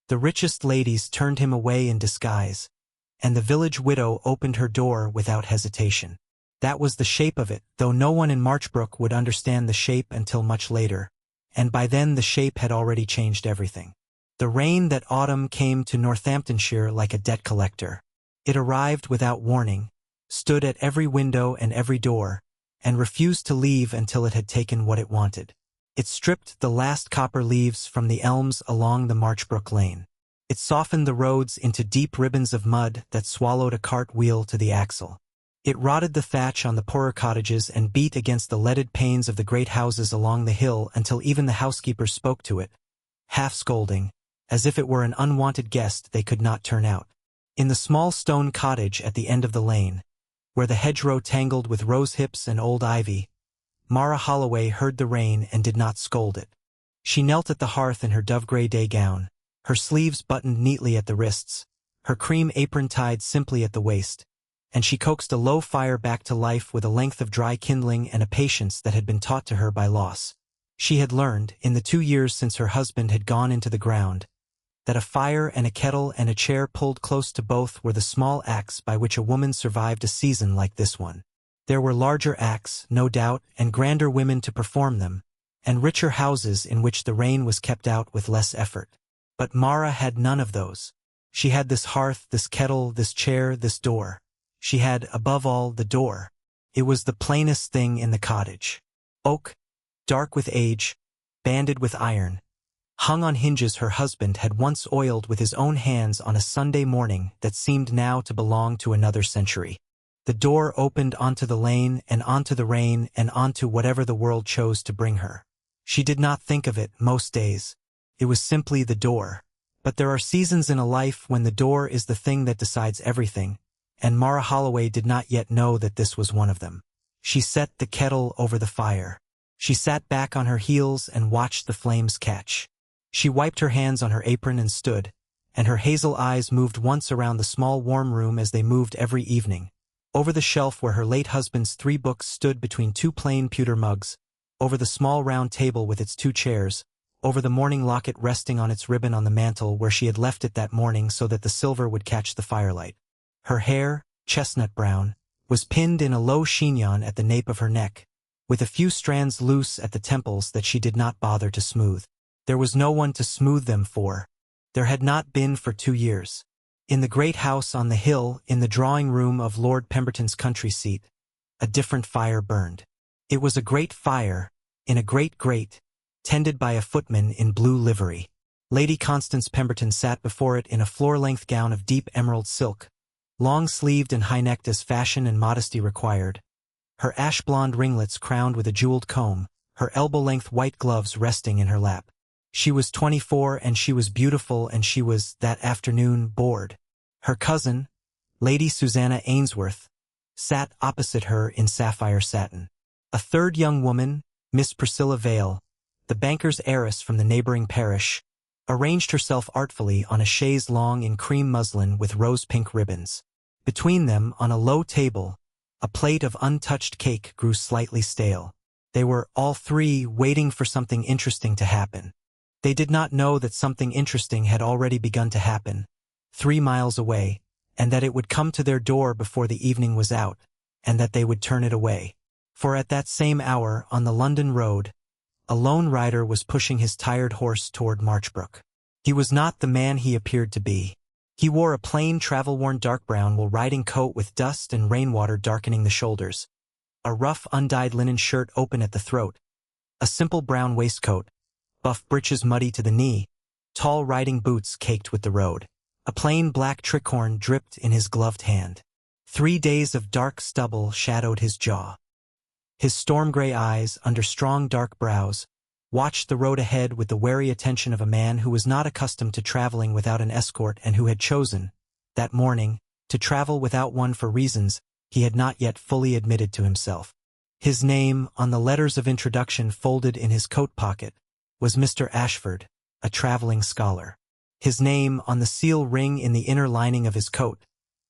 The richest ladies turned him away in disguise, and the village widow opened her door without hesitation. That was the shape of it, though no one in Marchbrook would understand the shape until much later, and by then the shape had already changed everything. The rain that autumn came to Northamptonshire like a debt collector. It arrived without warning, stood at every window and every door, and refused to leave until it had taken what it wanted. It stripped the last copper leaves from the elms along the Marchbrook lane. It softened the roads into deep ribbons of mud that swallowed a cart wheel to the axle. It rotted the thatch on the poorer cottages and beat against the leaded panes of the great houses along the hill until even the housekeepers spoke to it, half scolding, as if it were an unwanted guest they could not turn out. In the small stone cottage at the end of the lane, where the hedgerow tangled with rose-hips and old ivy, Mara Holloway heard the rain and did not scold it. She knelt at the hearth in her dove-gray day gown, her sleeves buttoned neatly at the wrists, her cream apron tied simply at the waist, and she coaxed a low fire back to life with a length of dry kindling and a patience that had been taught to her by loss. She had learned, in the 2 years since her husband had gone into the ground, that a fire and a kettle and a chair pulled close to both were the small acts by which a woman survived a season like this one. There were larger acts, no doubt, and grander women to perform them, and richer houses in which the rain was kept out with less effort. But Mara had none of those. She had this hearth, this kettle, this chair, this door. She had, above all, the door. It was the plainest thing in the cottage. Oak, dark with age, banded with iron, hung on hinges her husband had once oiled with his own hands on a Sunday morning that seemed now to belong to another century. The door opened onto the lane and onto the rain and onto whatever the world chose to bring her. She did not think of it most days. It was simply the door. But there are seasons in a life when the door is the thing that decides everything, and Mara Holloway did not yet know that this was one of them. She set the kettle over the fire. She sat back on her heels and watched the flames catch. She wiped her hands on her apron and stood, and her hazel eyes moved once around the small warm room as they moved every evening. Over the shelf where her late husband's 3 books stood between 2 plain pewter mugs, over the small round table with its 2 chairs, over the morning locket resting on its ribbon on the mantel where she had left it that morning so that the silver would catch the firelight. Her hair, chestnut brown, was pinned in a low chignon at the nape of her neck, with a few strands loose at the temples that she did not bother to smooth. There was no one to smooth them for. There had not been for 2 years. In the great house on the hill, in the drawing-room of Lord Pemberton's country seat, a different fire burned. It was a great fire, in a great grate, tended by a footman in blue livery. Lady Constance Pemberton sat before it in a floor-length gown of deep emerald silk, long-sleeved and high-necked as fashion and modesty required, her ash-blonde ringlets crowned with a jeweled comb, her elbow-length white gloves resting in her lap. She was 24 and she was beautiful and she was, that afternoon, bored. Her cousin, Lady Susanna Ainsworth, sat opposite her in sapphire satin. A third young woman, Miss Priscilla Vale, the banker's heiress from the neighboring parish, arranged herself artfully on a chaise longue in cream muslin with rose-pink ribbons. Between them, on a low table, a plate of untouched cake grew slightly stale. They were, all 3, waiting for something interesting to happen. They did not know that something interesting had already begun to happen, 3 miles away, and that it would come to their door before the evening was out, and that they would turn it away. For at that same hour, on the London road, a lone rider was pushing his tired horse toward Marchbrook. He was not the man he appeared to be. He wore a plain travel-worn dark brown wool riding coat with dust and rainwater darkening the shoulders, a rough undyed linen shirt open at the throat, a simple brown waistcoat, buff breeches muddy to the knee, tall riding boots caked with the road. A plain black tricorn dripped in his gloved hand. 3 days of dark stubble shadowed his jaw. His storm-gray eyes, under strong dark brows, watched the road ahead with the wary attention of a man who was not accustomed to traveling without an escort and who had chosen, that morning, to travel without one for reasons he had not yet fully admitted to himself. His name, on the letters of introduction folded in his coat pocket, was Mr. Ashford, a traveling scholar. His name, on the seal ring in the inner lining of his coat,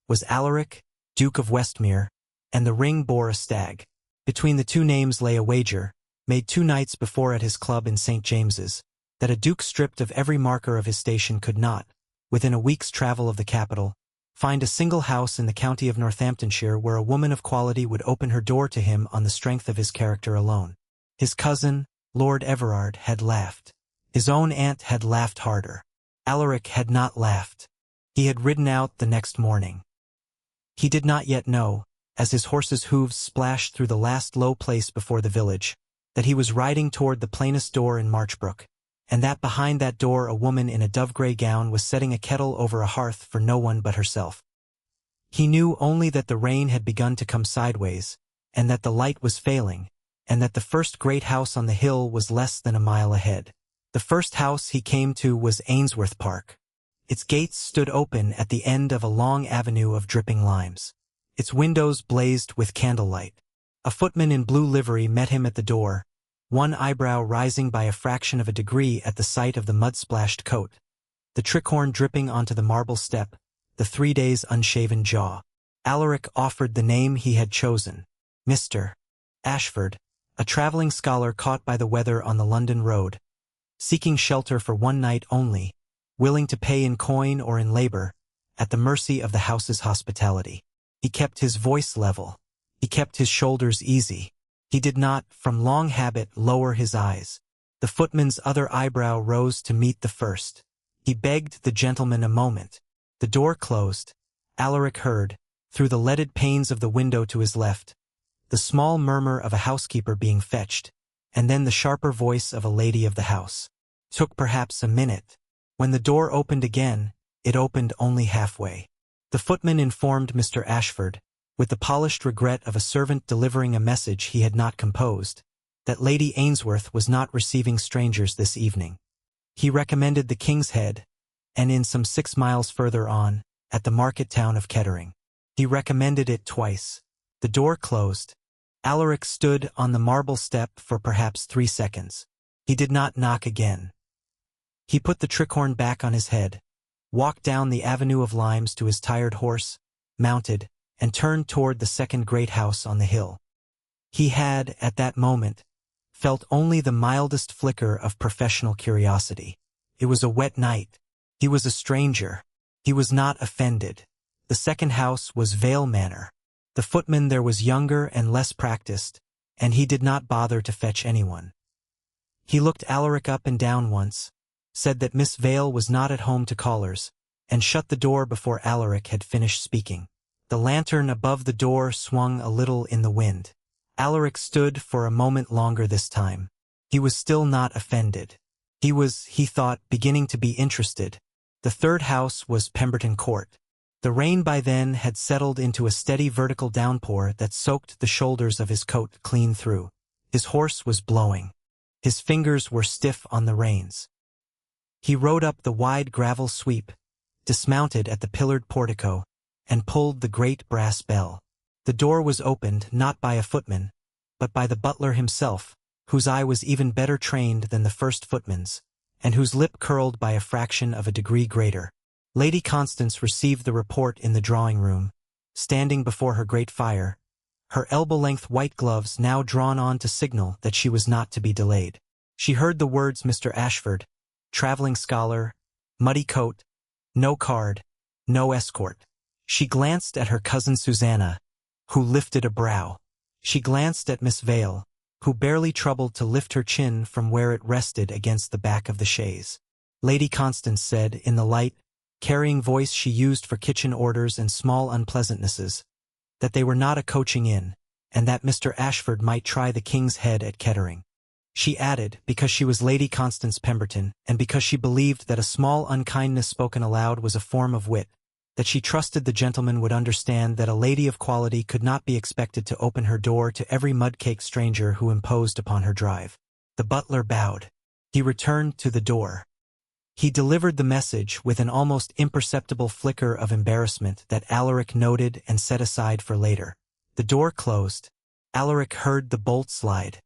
was Alaric, Duke of Westmere, and the ring bore a stag. Between the 2 names lay a wager, made 2 nights before at his club in St. James's, that a duke stripped of every marker of his station could not, within a week's travel of the capital, find a single house in the county of Northamptonshire where a woman of quality would open her door to him on the strength of his character alone. His cousin, Lord Everard, had laughed. His own aunt had laughed harder. Alaric had not laughed. He had ridden out the next morning. He did not yet know, as his horse's hooves splashed through the last low place before the village, that he was riding toward the plainest door in Marchbrook, and that behind that door a woman in a dove-grey gown was setting a kettle over a hearth for no one but herself. He knew only that the rain had begun to come sideways, and that the light was failing, and that the first great house on the hill was less than a mile ahead. The first house he came to was Ainsworth Park. Its gates stood open at the end of a long avenue of dripping limes. Its windows blazed with candlelight. A footman in blue livery met him at the door, one eyebrow rising by a fraction of a degree at the sight of the mud-splashed coat, the tricorn dripping onto the marble step, the 3 days' unshaven jaw. Alaric offered the name he had chosen, Mr. Ashford, a traveling scholar caught by the weather on the London road, seeking shelter for one night only, willing to pay in coin or in labor, at the mercy of the house's hospitality. He kept his voice level. He kept his shoulders easy. He did not, from long habit, lower his eyes. The footman's other eyebrow rose to meet the first. He begged the gentleman a moment. The door closed. Alaric heard, through the leaded panes of the window to his left, the small murmur of a housekeeper being fetched, and then the sharper voice of a lady of the house. Took perhaps a minute. When the door opened again, it opened only halfway. The footman informed Mr. Ashford, with the polished regret of a servant delivering a message he had not composed, that Lady Ainsworth was not receiving strangers this evening. He recommended the King's Head, and in some 6 miles further on, at the market town of Kettering. He recommended it twice. The door closed. Alaric stood on the marble step for perhaps 3 seconds. He did not knock again. He put the tricorn back on his head, walked down the avenue of limes to his tired horse, mounted, and turned toward the second great house on the hill. He had, at that moment, felt only the mildest flicker of professional curiosity. It was a wet night. He was a stranger. He was not offended. The second house was Vale Manor. The footman there was younger and less practiced, and he did not bother to fetch anyone. He looked Alaric up and down once, said that Miss Vale was not at home to callers, and shut the door before Alaric had finished speaking. The lantern above the door swung a little in the wind. Alaric stood for a moment longer this time. He was still not offended. He was, he thought, beginning to be interested. The third house was Pemberton Court. The rain by then had settled into a steady vertical downpour that soaked the shoulders of his coat clean through. His horse was blowing. His fingers were stiff on the reins. He rode up the wide gravel sweep, dismounted at the pillared portico, and pulled the great brass bell. The door was opened not by a footman, but by the butler himself, whose eye was even better trained than the first footman's, and whose lip curled by a fraction of a degree greater. Lady Constance received the report in the drawing-room, standing before her great fire, her elbow-length white gloves now drawn on to signal that she was not to be delayed. She heard the words Mr. Ashford, traveling scholar, muddy coat, no card, no escort. She glanced at her cousin Susanna, who lifted a brow. She glanced at Miss Vale, who barely troubled to lift her chin from where it rested against the back of the chaise. Lady Constance said, in the light, carrying voice she used for kitchen orders and small unpleasantnesses, that they were not a coaching inn, and that Mr. Ashford might try the King's Head at Kettering. She added, because she was Lady Constance Pemberton, and because she believed that a small unkindness spoken aloud was a form of wit, that she trusted the gentleman would understand that a lady of quality could not be expected to open her door to every mud-caked stranger who imposed upon her drive. The butler bowed. He returned to the door. He delivered the message with an almost imperceptible flicker of embarrassment that Alaric noted and set aside for later. The door closed. Alaric heard the bolt slide.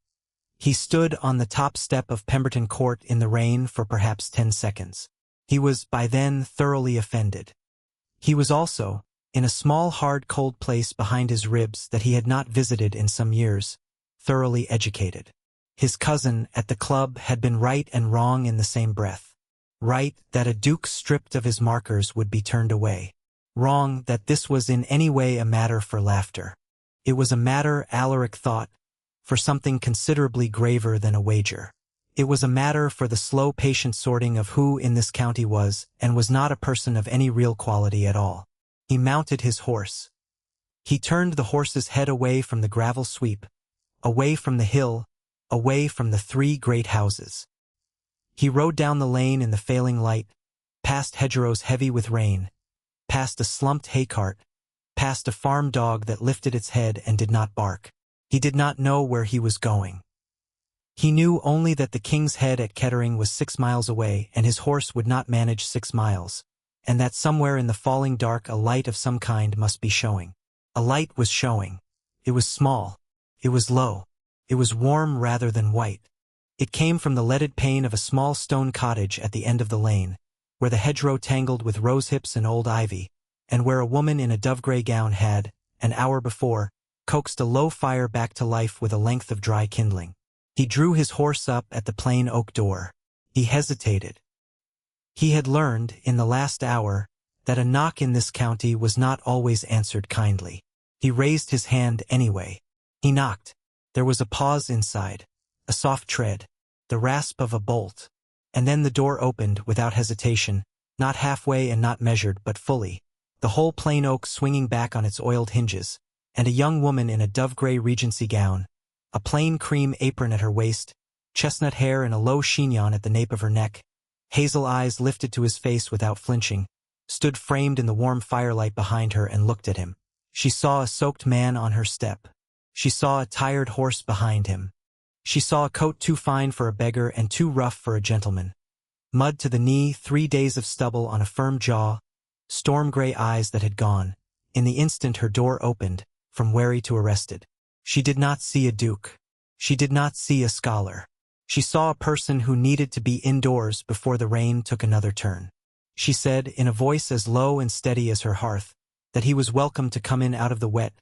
He stood on the top step of Pemberton Court in the rain for perhaps 10 seconds. He was, by then, thoroughly offended. He was also, in a small hard cold place behind his ribs that he had not visited in some years, thoroughly educated. His cousin at the club had been right and wrong in the same breath. Right that a duke stripped of his markers would be turned away. Wrong that this was in any way a matter for laughter. It was a matter, Alaric thought, for something considerably graver than a wager. It was a matter for the slow, patient sorting of who in this county was and was not a person of any real quality at all. He mounted his horse. He turned the horse's head away from the gravel sweep, away from the hill, away from the three great houses. He rode down the lane in the failing light, past hedgerows heavy with rain, past a slumped haycart, past a farm dog that lifted its head and did not bark. He did not know where he was going. He knew only that the King's Head at Kettering was 6 miles away and his horse would not manage 6 miles, and that somewhere in the falling dark a light of some kind must be showing. A light was showing. It was small. It was low. It was warm rather than white. It came from the leaded pane of a small stone cottage at the end of the lane, where the hedgerow tangled with rosehips and old ivy, and where a woman in a dove-gray gown had, an hour before, coaxed a low fire back to life with a length of dry kindling. He drew his horse up at the plain oak door. He hesitated. He had learned, in the last hour, that a knock in this county was not always answered kindly. He raised his hand anyway. He knocked. There was a pause inside, a soft tread, the rasp of a bolt, and then the door opened without hesitation, not halfway and not measured but fully, the whole plain oak swinging back on its oiled hinges, and a young woman in a dove-gray Regency gown, a plain cream apron at her waist, chestnut hair and a low chignon at the nape of her neck, hazel eyes lifted to his face without flinching, stood framed in the warm firelight behind her and looked at him. She saw a soaked man on her step. She saw a tired horse behind him. She saw a coat too fine for a beggar and too rough for a gentleman. Mud to the knee, 3 days of stubble on a firm jaw, storm-gray eyes that had gone. In the instant her door opened, from wary to arrested. She did not see a duke. She did not see a scholar. She saw a person who needed to be indoors before the rain took another turn. She said, in a voice as low and steady as her hearth, that he was welcome to come in out of the wet,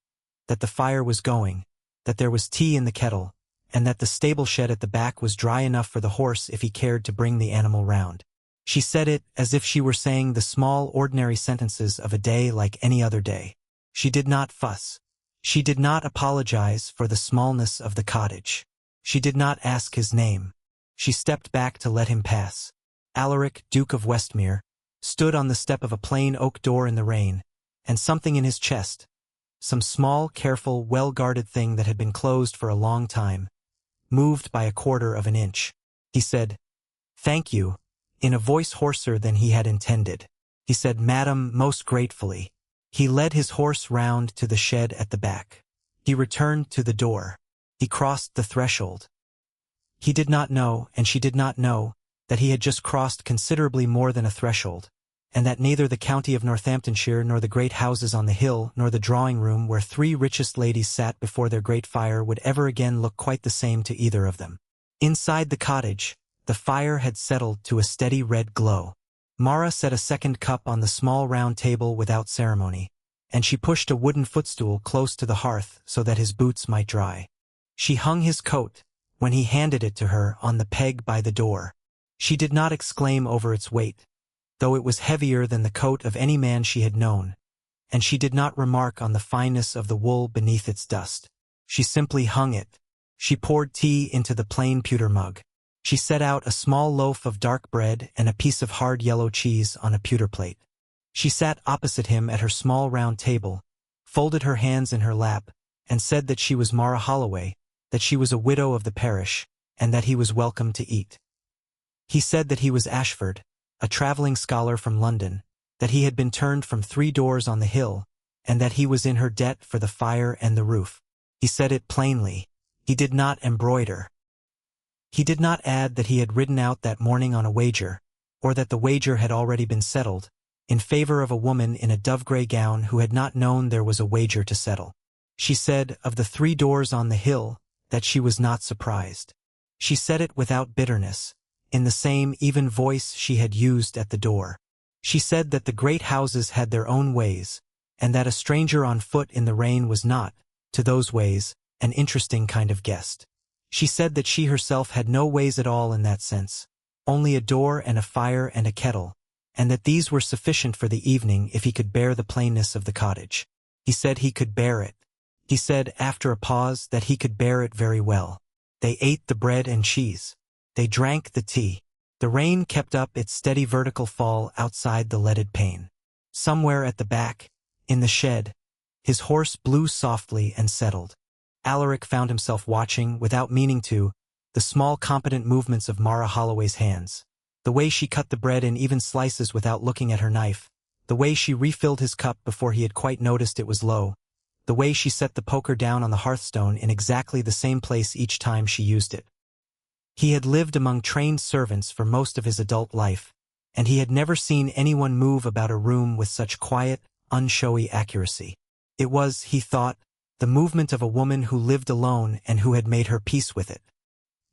that the fire was going, that there was tea in the kettle, and that the stable shed at the back was dry enough for the horse if he cared to bring the animal round. She said it as if she were saying the small, ordinary sentences of a day like any other day. She did not fuss. She did not apologize for the smallness of the cottage. She did not ask his name. She stepped back to let him pass. Alaric, Duke of Westmere, stood on the step of a plain oak door in the rain, and something in his chest, some small, careful, well-guarded thing that had been closed for a long time, moved by 1/4 of an inch. He said, "Thank you," in a voice hoarser than he had intended. He said, "Madam," most gratefully. He led his horse round to the shed at the back. He returned to the door. He crossed the threshold. He did not know, and she did not know, that he had just crossed considerably more than a threshold, and that neither the county of Northamptonshire nor the great houses on the hill nor the drawing-room where 3 richest ladies sat before their great fire would ever again look quite the same to either of them. Inside the cottage, the fire had settled to a steady red glow. Mara set a second cup on the small round table without ceremony, and she pushed a wooden footstool close to the hearth so that his boots might dry. She hung his coat, when he handed it to her, on the peg by the door. She did not exclaim over its weight, though it was heavier than the coat of any man she had known, and she did not remark on the fineness of the wool beneath its dust. She simply hung it. She poured tea into the plain pewter mug. She set out a small loaf of dark bread and a piece of hard yellow cheese on a pewter plate. She sat opposite him at her small round table, folded her hands in her lap, and said that she was Mara Holloway, that she was a widow of the parish, and that he was welcome to eat. He said that he was Ashford, a traveling scholar from London, that he had been turned from 3 doors on the hill, and that he was in her debt for the fire and the roof. He said it plainly. He did not embroider. He did not add that he had ridden out that morning on a wager, or that the wager had already been settled, in favor of a woman in a dove-gray gown who had not known there was a wager to settle. She said, of the 3 doors on the hill, that she was not surprised. She said it without bitterness, in the same even voice she had used at the door. She said that the great houses had their own ways, and that a stranger on foot in the rain was not, to those ways, an interesting kind of guest. She said that she herself had no ways at all in that sense, only a door and a fire and a kettle, and that these were sufficient for the evening if he could bear the plainness of the cottage. He said he could bear it. He said, after a pause, that he could bear it very well. They ate the bread and cheese. They drank the tea. The rain kept up its steady vertical fall outside the leaded pane. Somewhere at the back, in the shed, his horse blew softly and settled. Alaric found himself watching, without meaning to, the small competent movements of Mara Holloway's hands, the way she cut the bread in even slices without looking at her knife, the way she refilled his cup before he had quite noticed it was low, the way she set the poker down on the hearthstone in exactly the same place each time she used it. He had lived among trained servants for most of his adult life, and he had never seen anyone move about a room with such quiet, unshowy accuracy. It was, he thought, the movement of a woman who lived alone and who had made her peace with it.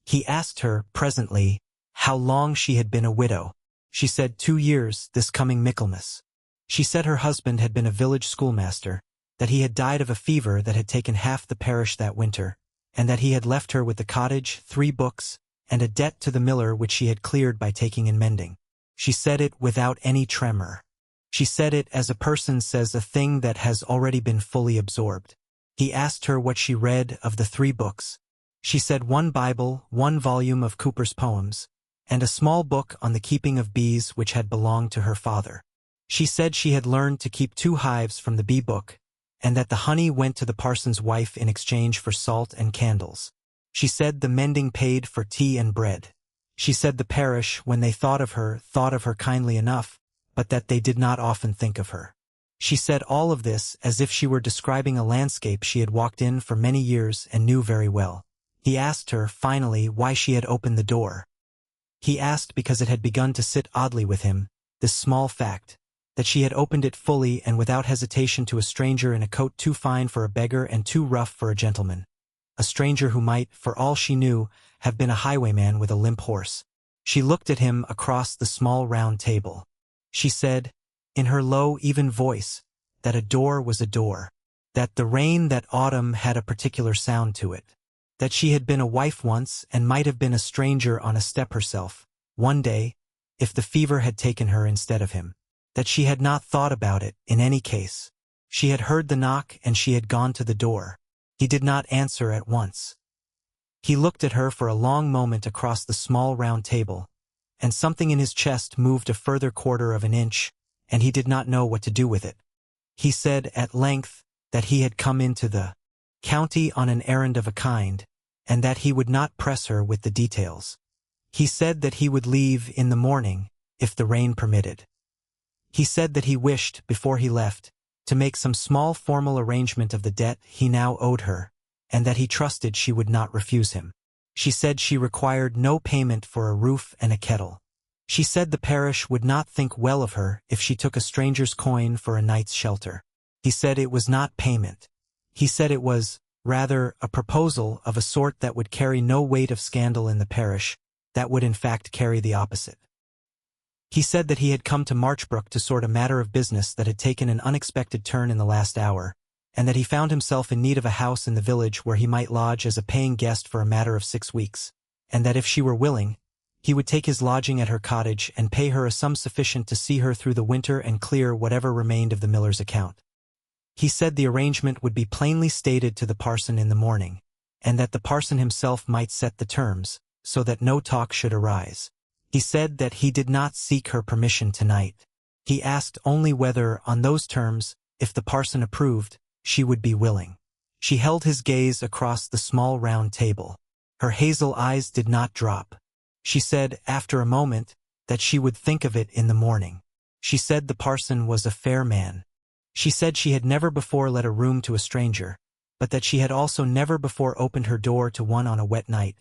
He asked her, presently, how long she had been a widow. She said 2 years, this coming Michaelmas. She said her husband had been a village schoolmaster, that he had died of a fever that had taken half the parish that winter, and that he had left her with the cottage, 3 books, and a debt to the miller which she had cleared by taking in mending. She said it without any tremor. She said it as a person says a thing that has already been fully absorbed. He asked her what she read of the 3 books. She said 1 Bible, 1 volume of Cooper's poems, and a small book on the keeping of bees which had belonged to her father. She said she had learned to keep 2 hives from the bee book, and that the honey went to the parson's wife in exchange for salt and candles. She said the mending paid for tea and bread. She said the parish, when they thought of her kindly enough, but that they did not often think of her. She said all of this as if she were describing a landscape she had walked in for many years and knew very well. He asked her, finally, why she had opened the door. He asked because it had begun to sit oddly with him, this small fact, that she had opened it fully and without hesitation to a stranger in a coat too fine for a beggar and too rough for a gentleman. A stranger who might, for all she knew, have been a highwayman with a limp horse. She looked at him across the small round table. She said, in her low, even voice, that a door was a door, that the rain that autumn had a particular sound to it, that she had been a wife once and might have been a stranger on a step herself, one day, if the fever had taken her instead of him, that she had not thought about it, in any case. She had heard the knock and she had gone to the door. He did not answer at once. He looked at her for a long moment across the small round table, and something in his chest moved a further 1/4 of an inch, and he did not know what to do with it. He said, at length, that he had come into the county on an errand of a kind, and that he would not press her with the details. He said that he would leave in the morning, if the rain permitted. He said that he wished, before he left, to make some small formal arrangement of the debt he now owed her, and that he trusted she would not refuse him. She said she required no payment for a roof and a kettle. She said the parish would not think well of her if she took a stranger's coin for a night's shelter. He said it was not payment. He said it was, rather, a proposal of a sort that would carry no weight of scandal in the parish, that would in fact carry the opposite. He said that he had come to Marchbrook to sort a matter of business that had taken an unexpected turn in the last hour, and that he found himself in need of a house in the village where he might lodge as a paying guest for a matter of 6 weeks, and that if she were willing, he would take his lodging at her cottage and pay her a sum sufficient to see her through the winter and clear whatever remained of the miller's account. He said the arrangement would be plainly stated to the parson in the morning, and that the parson himself might set the terms, so that no talk should arise. He said that he did not seek her permission tonight. He asked only whether, on those terms, if the parson approved, she would be willing. She held his gaze across the small round table. Her hazel eyes did not drop. She said, after a moment, that she would think of it in the morning. She said the parson was a fair man. She said she had never before let a room to a stranger, but that she had also never before opened her door to one on a wet night,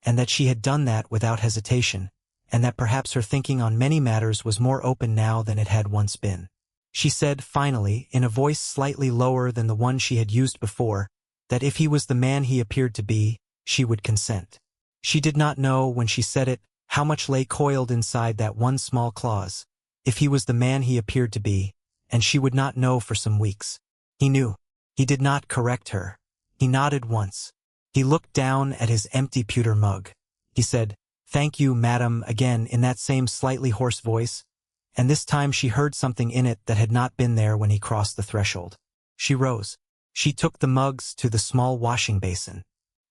and that she had done that without hesitation, and that perhaps her thinking on many matters was more open now than it had once been. She said, finally, in a voice slightly lower than the one she had used before, that if he was the man he appeared to be, she would consent. She did not know, when she said it, how much lay coiled inside that one small clause, if he was the man he appeared to be, and she would not know for some weeks. He knew. He did not correct her. He nodded once. He looked down at his empty pewter mug. He said, "Thank you, madam," again in that same slightly hoarse voice, and this time she heard something in it that had not been there when he crossed the threshold. She rose. She took the mugs to the small washing basin.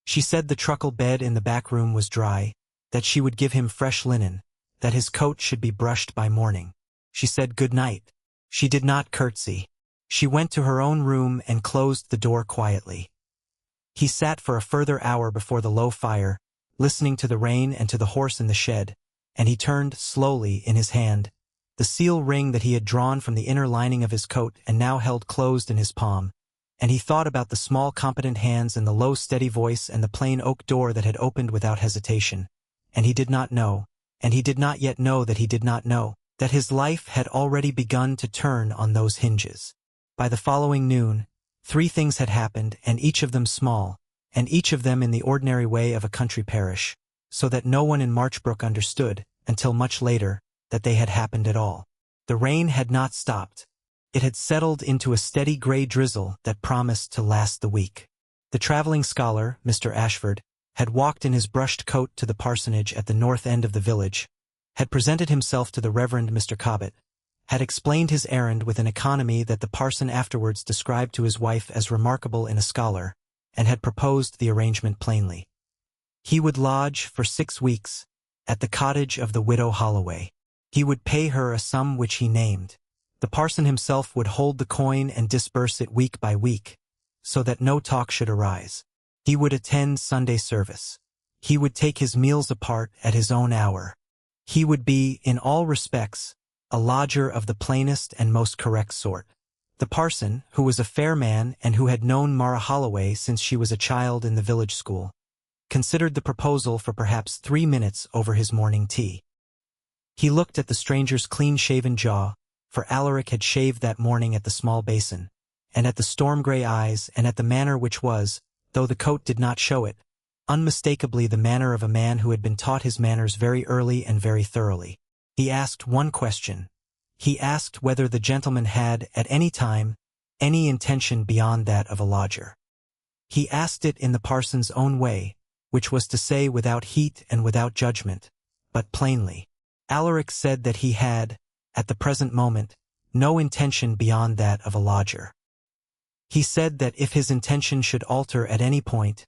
She said the truckle bed in the back room was dry, that she would give him fresh linen, that his coat should be brushed by morning. She said good night. She did not curtsy. She went to her own room and closed the door quietly. He sat for a further hour before the low fire, listening to the rain and to the horse in the shed, and he turned slowly in his hand the seal ring that he had drawn from the inner lining of his coat and now held closed in his palm, and he thought about the small competent hands and the low steady voice and the plain oak door that had opened without hesitation, and he did not know, and he did not yet know that he did not know, that his life had already begun to turn on those hinges. By the following noon, 3 things had happened, and each of them small, and each of them in the ordinary way of a country parish, so that no one in Marchbrook understood, until much later, that they had happened at all. The rain had not stopped. It had settled into a steady gray drizzle that promised to last the week. The traveling scholar, Mr. Ashford, had walked in his brushed coat to the parsonage at the north end of the village, had presented himself to the Reverend Mr. Cobbett, had explained his errand with an economy that the parson afterwards described to his wife as remarkable in a scholar, and had proposed the arrangement plainly. He would lodge for 6 weeks at the cottage of the widow Holloway. He would pay her a sum which he named. The parson himself would hold the coin and disburse it week by week, so that no talk should arise. He would attend Sunday service. He would take his meals apart at his own hour. He would be, in all respects, a lodger of the plainest and most correct sort. The parson, who was a fair man and who had known Mara Holloway since she was a child in the village school, considered the proposal for perhaps 3 minutes over his morning tea. He looked at the stranger's clean-shaven jaw, for Alaric had shaved that morning at the small basin, and at the storm-gray eyes and at the manner which was, though the coat did not show it, unmistakably the manner of a man who had been taught his manners very early and very thoroughly. He asked one question. He asked whether the gentleman had, at any time, any intention beyond that of a lodger. He asked it in the parson's own way, which was to say without heat and without judgment, but plainly. Alaric said that he had, at the present moment, no intention beyond that of a lodger. He said that if his intention should alter at any point,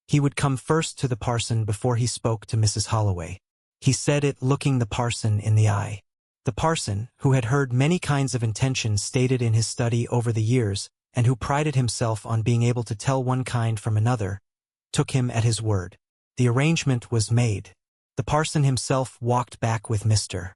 he would come first to the parson before he spoke to Mrs. Holloway. He said it looking the parson in the eye. The parson, who had heard many kinds of intentions stated in his study over the years, and who prided himself on being able to tell one kind from another, took him at his word. The arrangement was made. The parson himself walked back with Mr.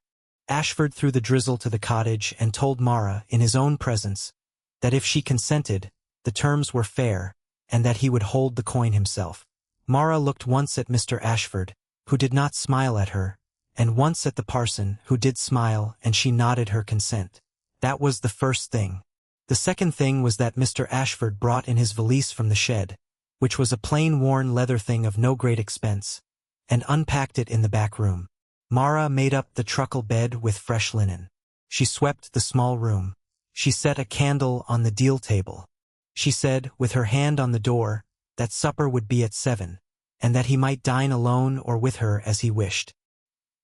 Ashford through the drizzle to the cottage and told Mara, in his own presence, that if she consented, the terms were fair, and that he would hold the coin himself. Mara looked once at Mr. Ashford, who did not smile at her, and once at the parson, who did smile, and she nodded her consent. That was the first thing. The second thing was that Mr. Ashford brought in his valise from the shed, which was a plain worn leather thing of no great expense, and unpacked it in the back room. Mara made up the truckle bed with fresh linen. She swept the small room. She set a candle on the deal table. She said, with her hand on the door, that supper would be at 7, and that he might dine alone or with her as he wished.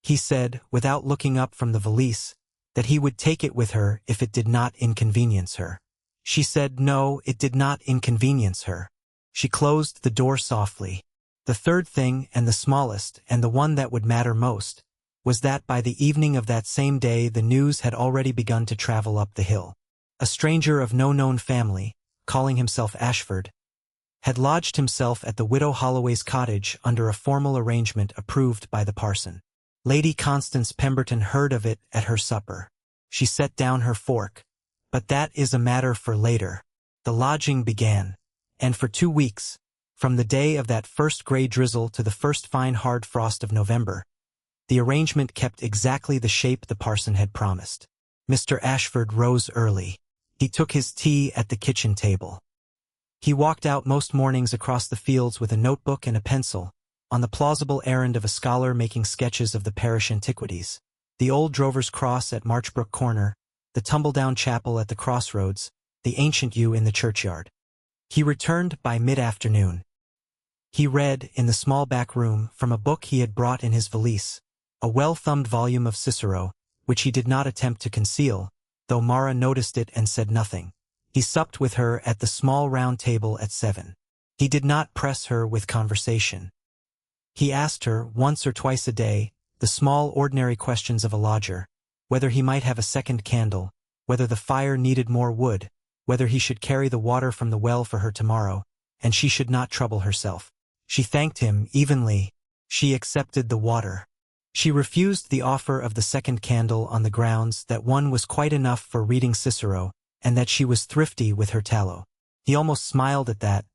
He said, without looking up from the valise, that he would take it with her if it did not inconvenience her. She said no, it did not inconvenience her. She closed the door softly. The third thing, and the smallest, and the one that would matter most, was that by the evening of that same day the news had already begun to travel up the hill. A stranger of no known family, calling himself Ashford, had lodged himself at the widow Holloway's cottage under a formal arrangement approved by the parson. Lady Constance Pemberton heard of it at her supper. She set down her fork. But that is a matter for later. The lodging began, and for 2 weeks, from the day of that first gray drizzle to the first fine hard frost of November, the arrangement kept exactly the shape the parson had promised. Mr. Ashford rose early. He took his tea at the kitchen table. He walked out most mornings across the fields with a notebook and a pencil, on the plausible errand of a scholar making sketches of the parish antiquities. The old Drover's Cross at Marchbrook Corner, the tumble-down chapel at the crossroads, the ancient yew in the churchyard. He returned by mid-afternoon. He read, in the small back room, from a book he had brought in his valise, a well-thumbed volume of Cicero, which he did not attempt to conceal, though Mara noticed it and said nothing. He supped with her at the small round table at 7. He did not press her with conversation. He asked her, once or twice a day, the small ordinary questions of a lodger, whether he might have a second candle, whether the fire needed more wood, whether he should carry the water from the well for her tomorrow, and she should not trouble herself. She thanked him evenly. She accepted the water. She refused the offer of the second candle on the grounds that one was quite enough for reading Cicero, and that she was thrifty with her tallow. He almost smiled at that,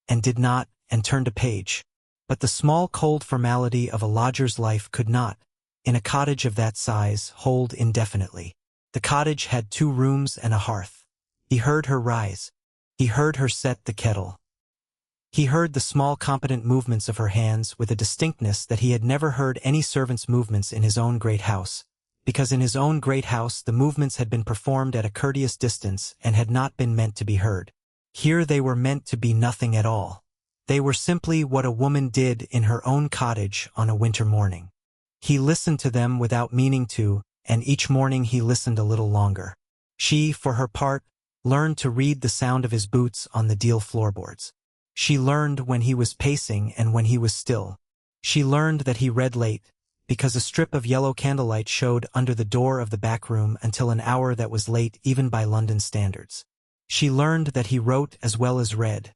and did not, and turned a page. But the small cold formality of a lodger's life could not, in a cottage of that size, hold indefinitely. The cottage had 2 rooms and a hearth. He heard her rise. He heard her set the kettle. He heard the small competent movements of her hands with a distinctness that he had never heard any servant's movements in his own great house, because in his own great house the movements had been performed at a courteous distance and had not been meant to be heard. Here they were meant to be nothing at all. They were simply what a woman did in her own cottage on a winter morning. He listened to them without meaning to, and each morning he listened a little longer. She, for her part, learned to read the sound of his boots on the deal floorboards. She learned when he was pacing and when he was still. She learned that he read late, because a strip of yellow candlelight showed under the door of the back room until an hour that was late even by London standards. She learned that he wrote as well as read,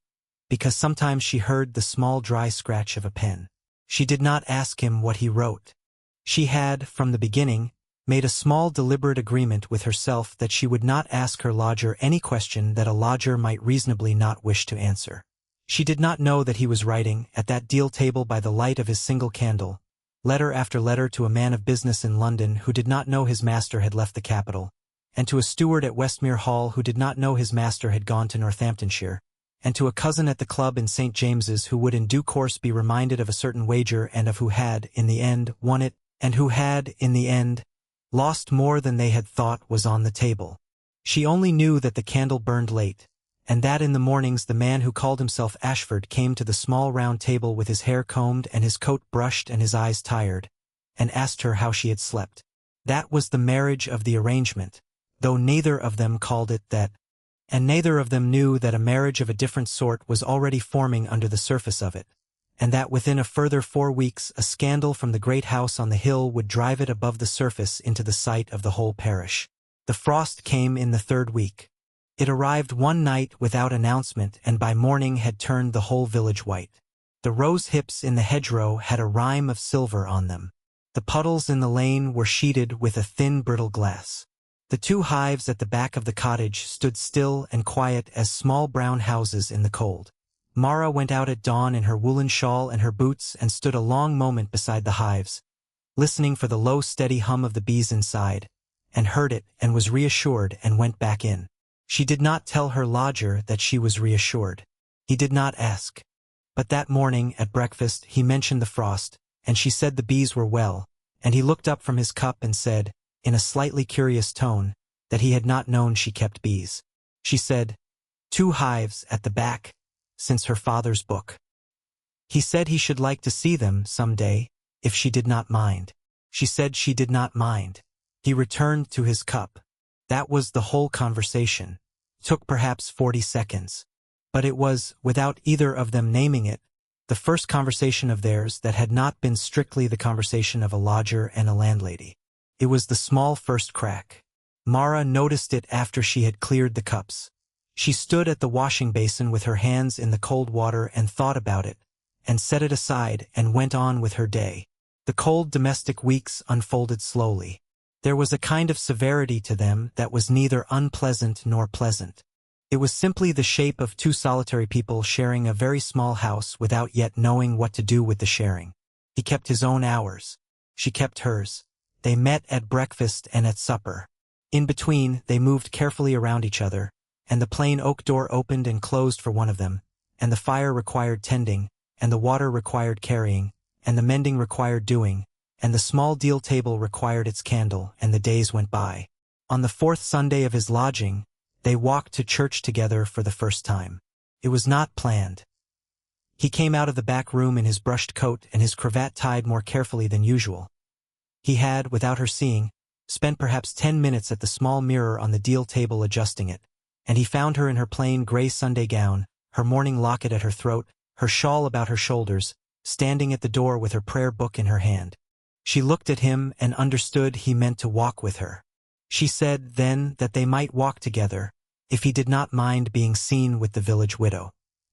because sometimes she heard the small dry scratch of a pen. She did not ask him what he wrote. She had, from the beginning, made a small deliberate agreement with herself that she would not ask her lodger any question that a lodger might reasonably not wish to answer. She did not know that he was writing, at that deal table by the light of his single candle, letter after letter to a man of business in London who did not know his master had left the capital, and to a steward at Westmere Hall who did not know his master had gone to Northamptonshire, and to a cousin at the club in St. James's who would in due course be reminded of a certain wager and of who had, in the end, won it, and who had, in the end, lost more than they had thought was on the table. She only knew that the candle burned late, and that in the mornings the man who called himself Ashford came to the small round table with his hair combed and his coat brushed and his eyes tired, and asked her how she had slept. That was the marriage of the arrangement, though neither of them called it that, and neither of them knew that a marriage of a different sort was already forming under the surface of it, and that within a further 4 weeks a scandal from the great house on the hill would drive it above the surface into the sight of the whole parish. The frost came in the 3rd week. It arrived one night without announcement and by morning had turned the whole village white. The rose hips in the hedgerow had a rime of silver on them. The puddles in the lane were sheeted with a thin brittle glass. The 2 hives at the back of the cottage stood still and quiet as small brown houses in the cold. Mara went out at dawn in her woolen shawl and her boots and stood a long moment beside the hives, listening for the low steady hum of the bees inside, and heard it and was reassured and went back in. She did not tell her lodger that she was reassured. He did not ask. But that morning, at breakfast, he mentioned the frost, and she said the bees were well, and he looked up from his cup and said, in a slightly curious tone, that he had not known she kept bees. She said, 2 hives at the back, since her father's book. He said he should like to see them some day, if she did not mind. She said she did not mind. He returned to his cup. That was the whole conversation. Took perhaps 40 seconds. But it was, without either of them naming it, the first conversation of theirs that had not been strictly the conversation of a lodger and a landlady. It was the small first crack. Mara noticed it after she had cleared the cups. She stood at the washing basin with her hands in the cold water and thought about it, and set it aside and went on with her day. The cold domestic weeks unfolded slowly. There was a kind of severity to them that was neither unpleasant nor pleasant. It was simply the shape of 2 solitary people sharing a very small house without yet knowing what to do with the sharing. He kept his own hours. She kept hers. They met at breakfast and at supper. In between, they moved carefully around each other, and the plain oak door opened and closed for one of them, and the fire required tending, and the water required carrying, and the mending required doing, and the small deal table required its candle, and the days went by. On the 4th Sunday of his lodging, they walked to church together for the first time. It was not planned. He came out of the back room in his brushed coat and his cravat tied more carefully than usual. He had, without her seeing, spent perhaps 10 minutes at the small mirror on the deal table adjusting it, and he found her in her plain gray Sunday gown, her morning locket at her throat, her shawl about her shoulders, standing at the door with her prayer book in her hand. She looked at him and understood he meant to walk with her. She said then that they might walk together, if he did not mind being seen with the village widow.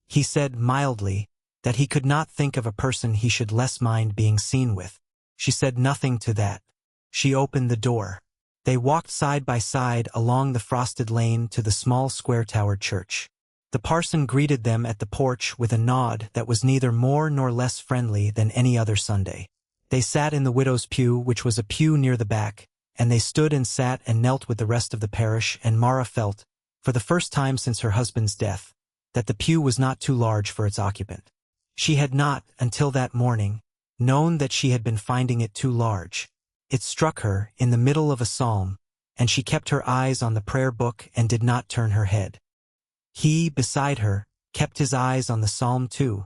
He said mildly that he could not think of a person he should less mind being seen with. She said nothing to that. She opened the door. They walked side by side along the frosted lane to the small square-towered church. The parson greeted them at the porch with a nod that was neither more nor less friendly than any other Sunday. They sat in the widow's pew, which was a pew near the back, and they stood and sat and knelt with the rest of the parish, and Mara felt, for the first time since her husband's death, that the pew was not too large for its occupant. She had not, until that morning, known that she had been finding it too large. It struck her in the middle of a psalm, and she kept her eyes on the prayer book and did not turn her head. He, beside her, kept his eyes on the psalm too,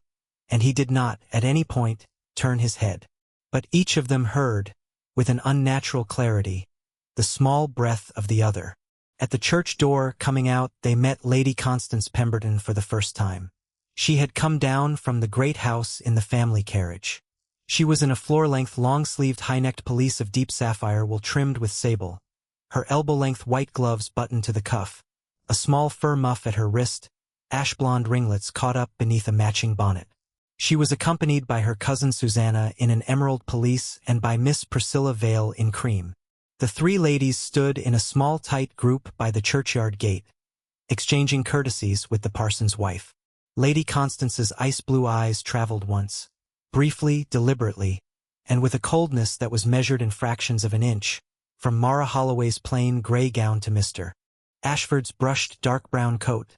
and he did not, at any point, turn his head. But each of them heard, with an unnatural clarity, the small breath of the other. At the church door, coming out, they met Lady Constance Pemberton for the first time. She had come down from the great house in the family carriage. She was in a floor-length, long-sleeved, high-necked pelisse of deep sapphire wool trimmed with sable, her elbow-length white gloves buttoned to the cuff, a small fur muff at her wrist, ash-blonde ringlets caught up beneath a matching bonnet. She was accompanied by her cousin Susanna in an emerald pelisse and by Miss Priscilla Vale in cream. The three ladies stood in a small tight group by the churchyard gate, exchanging courtesies with the parson's wife. Lady Constance's ice-blue eyes traveled once, briefly, deliberately, and with a coldness that was measured in fractions of an inch, from Mara Holloway's plain gray gown to Mr. Ashford's brushed dark brown coat,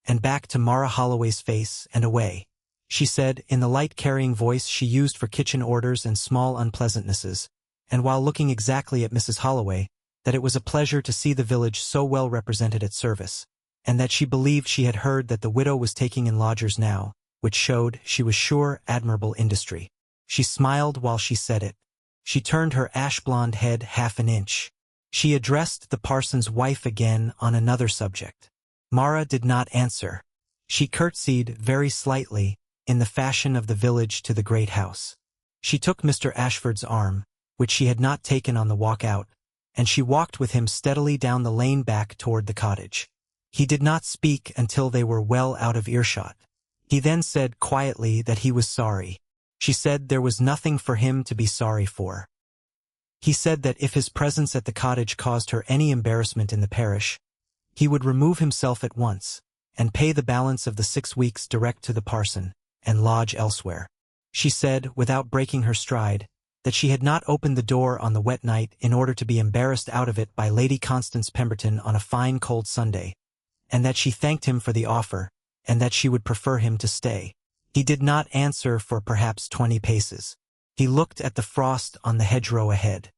and back to Mara Holloway's face and away. She said, in the light carrying voice she used for kitchen orders and small unpleasantnesses, and while looking exactly at Mrs. Holloway, that it was a pleasure to see the village so well represented at service, and that she believed she had heard that the widow was taking in lodgers now, which showed, she was sure, admirable industry. She smiled while she said it. She turned her ash-blonde head half an inch. She addressed the parson's wife again on another subject. Mara did not answer. She curtsied very slightly, in the fashion of the village to the great house. She took Mr. Ashford's arm, which she had not taken on the walk out, and she walked with him steadily down the lane back toward the cottage. He did not speak until they were well out of earshot. He then said quietly that he was sorry. She said there was nothing for him to be sorry for. He said that if his presence at the cottage caused her any embarrassment in the parish, he would remove himself at once, and pay the balance of the 6 weeks direct to the parson, and lodge elsewhere. She said, without breaking her stride, that she had not opened the door on the wet night in order to be embarrassed out of it by Lady Constance Pemberton on a fine cold Sunday, and that she thanked him for the offer, and that she would prefer him to stay. He did not answer for perhaps 20 paces. He looked at the frost on the hedgerow ahead.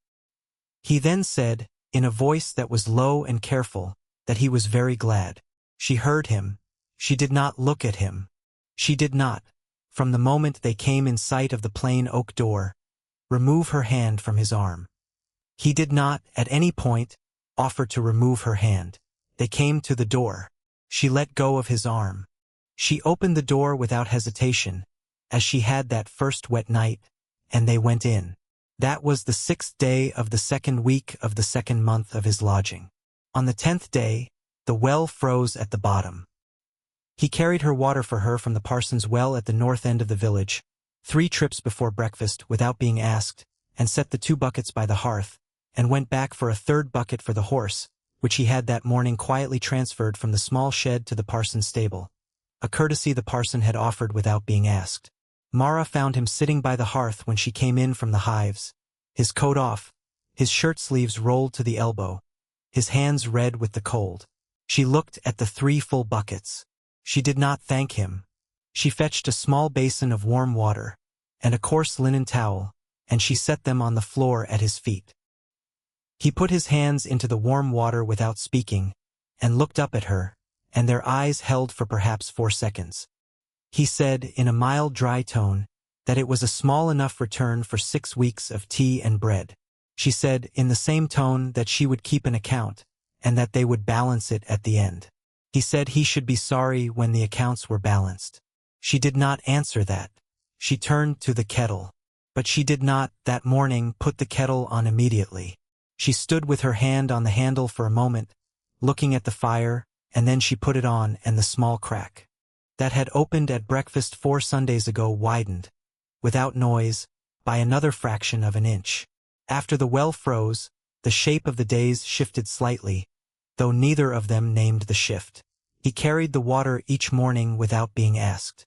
He then said, in a voice that was low and careful, that he was very glad. She heard him. She did not look at him. She did not, from the moment they came in sight of the plain oak door, remove her hand from his arm. He did not, at any point, offer to remove her hand. They came to the door. She let go of his arm. She opened the door without hesitation, as she had that first wet night, and they went in. That was the 6th day of the 2nd week of the 2nd month of his lodging. On the 10th day, the well froze at the bottom. He carried her water for her from the parson's well at the north end of the village, 3 trips before breakfast without being asked, and set the 2 buckets by the hearth, and went back for a 3rd bucket for the horse, which he had that morning quietly transferred from the small shed to the parson's stable, a courtesy the parson had offered without being asked. Mara found him sitting by the hearth when she came in from the hives, his coat off, his shirt sleeves rolled to the elbow, his hands red with the cold. She looked at the 3 full buckets. She did not thank him. She fetched a small basin of warm water, and a coarse linen towel, and she set them on the floor at his feet. He put his hands into the warm water without speaking, and looked up at her, and their eyes held for perhaps 4 seconds. He said, in a mild, dry tone, that it was a small enough return for 6 weeks of tea and bread. She said, in the same tone, that she would keep an account, and that they would balance it at the end. He said he should be sorry when the accounts were balanced. She did not answer that. She turned to the kettle. But she did not, that morning, put the kettle on immediately. She stood with her hand on the handle for a moment, looking at the fire, and then she put it on, and the small crack that had opened at breakfast 4 Sundays ago widened, without noise, by another fraction of an inch. After the well froze, the shape of the days shifted slightly, though neither of them named the shift. He carried the water each morning without being asked.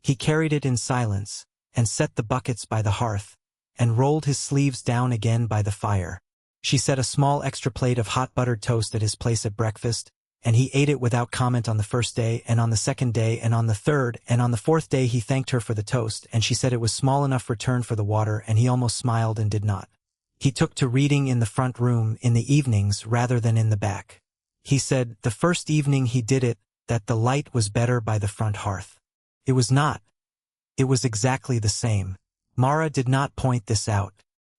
He carried it in silence, and set the buckets by the hearth, and rolled his sleeves down again by the fire. She set a small extra plate of hot buttered toast at his place at breakfast, and he ate it without comment on the first day, and on the second day, and on the third, and on the fourth day he thanked her for the toast, and she said it was small enough return for the water, and he almost smiled and did not. He took to reading in the front room in the evenings rather than in the back. He said, the first evening he did it, that the light was better by the front hearth. It was not. It was exactly the same. Mara did not point this out.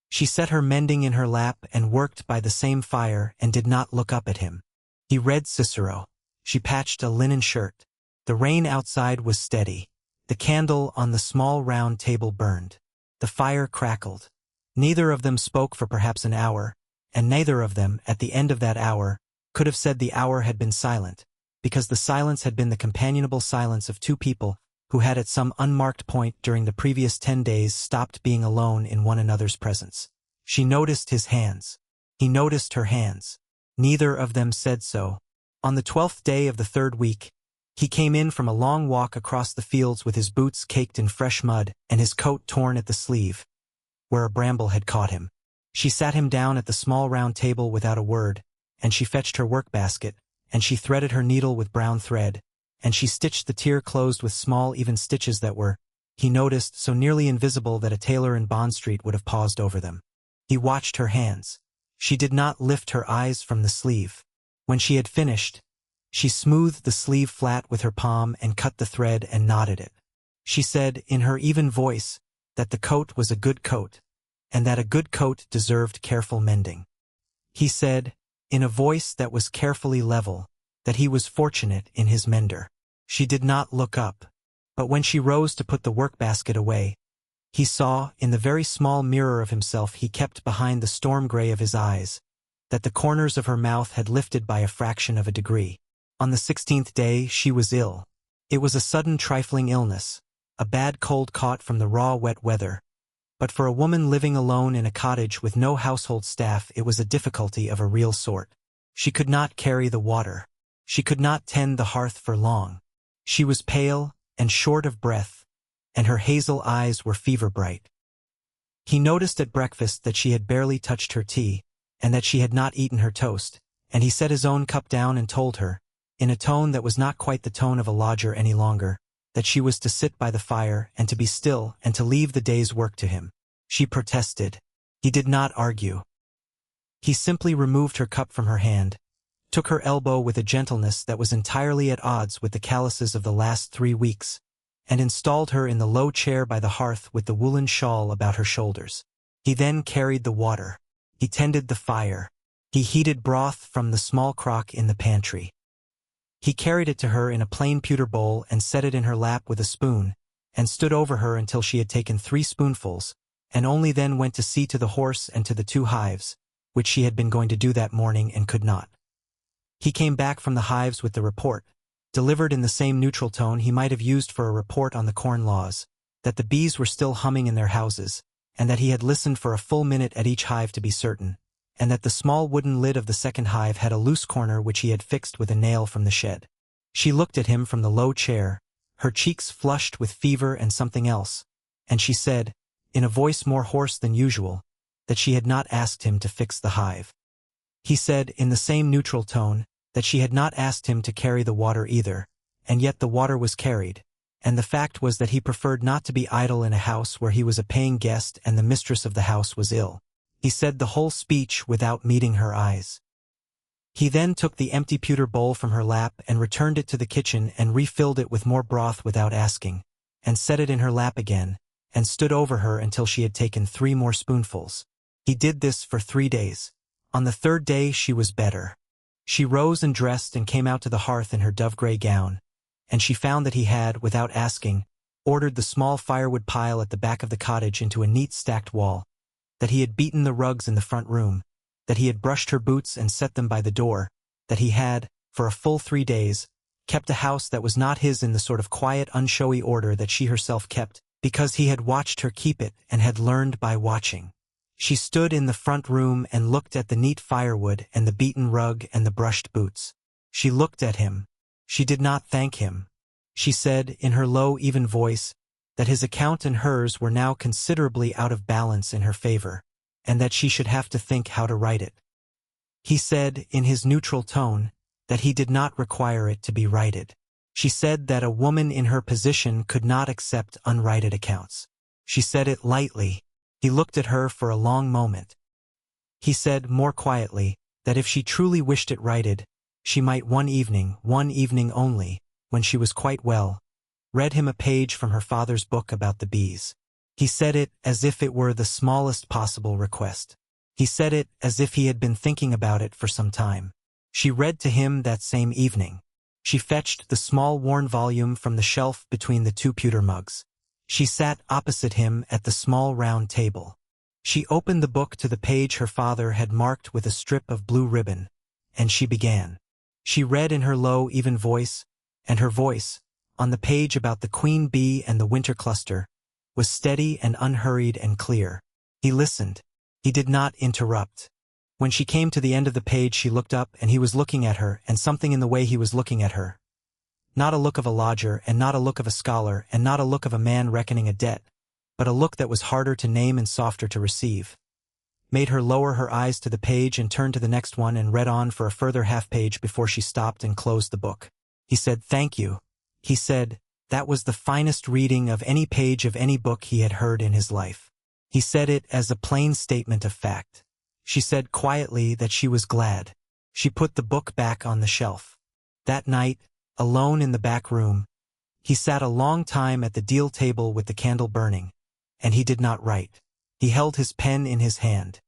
She set her mending in her lap and worked by the same fire and did not look up at him. He read Cicero. She patched a linen shirt. The rain outside was steady. The candle on the small round table burned. The fire crackled. Neither of them spoke for perhaps an hour, and neither of them, at the end of that hour, could have said the hour had been silent, because the silence had been the companionable silence of two people who had at some unmarked point during the previous 10 days stopped being alone in one another's presence. She noticed his hands. He noticed her hands. Neither of them said so. On the 12th day of the 3rd week, he came in from a long walk across the fields with his boots caked in fresh mud and his coat torn at the sleeve, where a bramble had caught him. She sat him down at the small round table without a word, and she fetched her work-basket, and she threaded her needle with brown thread, and she stitched the tier closed with small even stitches that were, he noticed, so nearly invisible that a tailor in Bond Street would have paused over them. He watched her hands. She did not lift her eyes from the sleeve. When she had finished, she smoothed the sleeve flat with her palm and cut the thread and knotted it. She said, in her even voice, that the coat was a good coat, and that a good coat deserved careful mending. He said, in a voice that was carefully level, that he was fortunate in his mender. She did not look up, but when she rose to put the work-basket away, he saw, in the very small mirror of himself he kept behind the storm gray of his eyes, that the corners of her mouth had lifted by a fraction of a degree. On the 16th day she was ill. It was a sudden trifling illness, a bad cold caught from the raw wet weather. But for a woman living alone in a cottage with no household staff it was a difficulty of a real sort. She could not carry the water. She could not tend the hearth for long. She was pale and short of breath, and her hazel eyes were fever-bright. He noticed at breakfast that she had barely touched her tea, and that she had not eaten her toast, and he set his own cup down and told her, in a tone that was not quite the tone of a lodger any longer, that she was to sit by the fire and to be still and to leave the day's work to him. She protested. He did not argue. He simply removed her cup from her hand, took her elbow with a gentleness that was entirely at odds with the calluses of the last 3 weeks, and installed her in the low chair by the hearth with the woolen shawl about her shoulders. He then carried the water. He tended the fire. He heated broth from the small crock in the pantry. He carried it to her in a plain pewter bowl and set it in her lap with a spoon, and stood over her until she had taken 3 spoonfuls, and only then went to see to the horse and to the 2 hives, which she had been going to do that morning and could not. He came back from the hives with the report, delivered in the same neutral tone he might have used for a report on the corn laws, that the bees were still humming in their houses, and that he had listened for a full minute at each hive to be certain, and that the small wooden lid of the second hive had a loose corner which he had fixed with a nail from the shed. She looked at him from the low chair, her cheeks flushed with fever and something else, and she said, in a voice more hoarse than usual, that she had not asked him to fix the hive. He said, in the same neutral tone, that she had not asked him to carry the water either, and yet the water was carried, and the fact was that he preferred not to be idle in a house where he was a paying guest and the mistress of the house was ill. He said the whole speech without meeting her eyes. He then took the empty pewter bowl from her lap and returned it to the kitchen and refilled it with more broth without asking, and set it in her lap again, and stood over her until she had taken 3 more spoonfuls. He did this for 3 days. On the 3rd day she was better. She rose and dressed and came out to the hearth in her dove-gray gown, and she found that he had, without asking, ordered the small firewood pile at the back of the cottage into a neat stacked wall, that he had beaten the rugs in the front room, that he had brushed her boots and set them by the door, that he had, for a full 3 days, kept a house that was not his in the sort of quiet, unshowy order that she herself kept, because he had watched her keep it and had learned by watching. She stood in the front room and looked at the neat firewood and the beaten rug and the brushed boots. She looked at him. She did not thank him. She said, in her low, even voice, that his account and hers were now considerably out of balance in her favor, and that she should have to think how to right it. He said, in his neutral tone, that he did not require it to be righted. She said that a woman in her position could not accept unrighted accounts. She said it lightly. He looked at her for a long moment. He said, more quietly, that if she truly wished it righted, she might one evening only, when she was quite well, read him a page from her father's book about the bees. He said it as if it were the smallest possible request. He said it as if he had been thinking about it for some time. She read to him that same evening. She fetched the small worn volume from the shelf between the 2 pewter mugs. She sat opposite him at the small round table. She opened the book to the page her father had marked with a strip of blue ribbon, and she began. She read in her low, even voice, and her voice, on the page about the queen bee and the winter cluster, was steady and unhurried and clear. He listened. He did not interrupt. When she came to the end of the page she looked up and he was looking at her, and something in the way he was looking at her, not a look of a lodger and not a look of a scholar and not a look of a man reckoning a debt, but a look that was harder to name and softer to receive, made her lower her eyes to the page and turn to the next one and read on for a further half-page before she stopped and closed the book. He said, "Thank you." He said, that was the finest reading of any page of any book he had heard in his life. He said it as a plain statement of fact. She said quietly that she was glad. She put the book back on the shelf. That night, alone in the back room, he sat a long time at the deal table with the candle burning, and he did not write. He held his pen in his hand.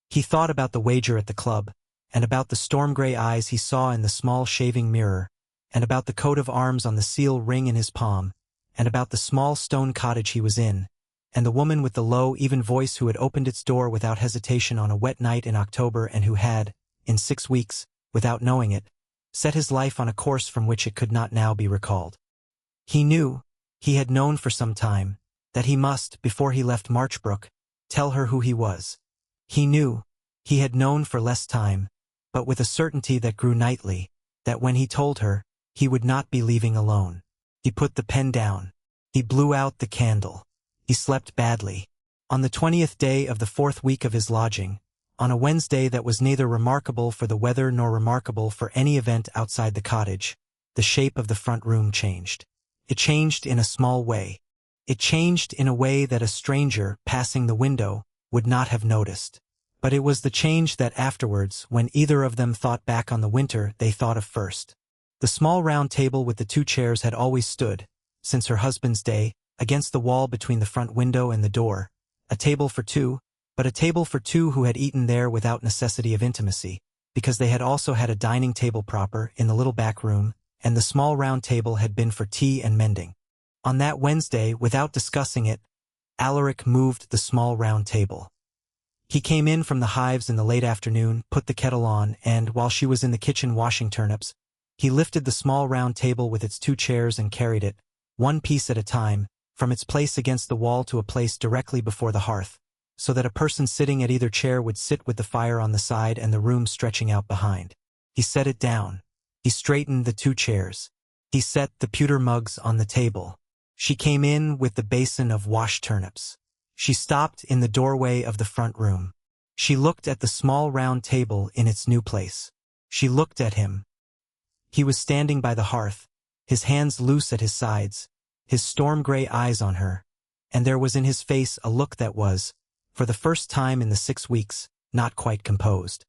He thought about the wager at the club, and about the storm-gray eyes he saw in the small shaving mirror, and about the coat of arms on the seal ring in his palm, and about the small stone cottage he was in, and the woman with the low, even voice who had opened its door without hesitation on a wet night in October and who had, in 6 weeks, without knowing it, set his life on a course from which it could not now be recalled. He knew, he had known for some time, that he must, before he left Marchbrook, tell her who he was. He knew, he had known for less time, but with a certainty that grew nightly, that when he told her, he would not be leaving alone. He put the pen down. He blew out the candle. He slept badly. On the 20th day of the 4th week of his lodging, on a Wednesday that was neither remarkable for the weather nor remarkable for any event outside the cottage, the shape of the front room changed. It changed in a small way. It changed in a way that a stranger, passing the window, would not have noticed. But it was the change that afterwards, when either of them thought back on the winter, they thought of first. The small round table with the 2 chairs had always stood, since her husband's day, against the wall between the front window and the door, a table for 2, but a table for 2 who had eaten there without necessity of intimacy, because they had also had a dining table proper in the little back room, and the small round table had been for tea and mending. On that Wednesday, without discussing it, Alaric moved the small round table. He came in from the hives in the late afternoon, put the kettle on, and, while she was in the kitchen washing turnips, he lifted the small round table with its 2 chairs and carried it, one piece at a time, from its place against the wall to a place directly before the hearth, so that a person sitting at either chair would sit with the fire on the side and the room stretching out behind. He set it down. He straightened the 2 chairs. He set the pewter mugs on the table. She came in with the basin of washed turnips. She stopped in the doorway of the front room. She looked at the small round table in its new place. She looked at him. He was standing by the hearth, his hands loose at his sides, his storm-gray eyes on her, and there was in his face a look that was, for the first time in the 6 weeks, not quite composed.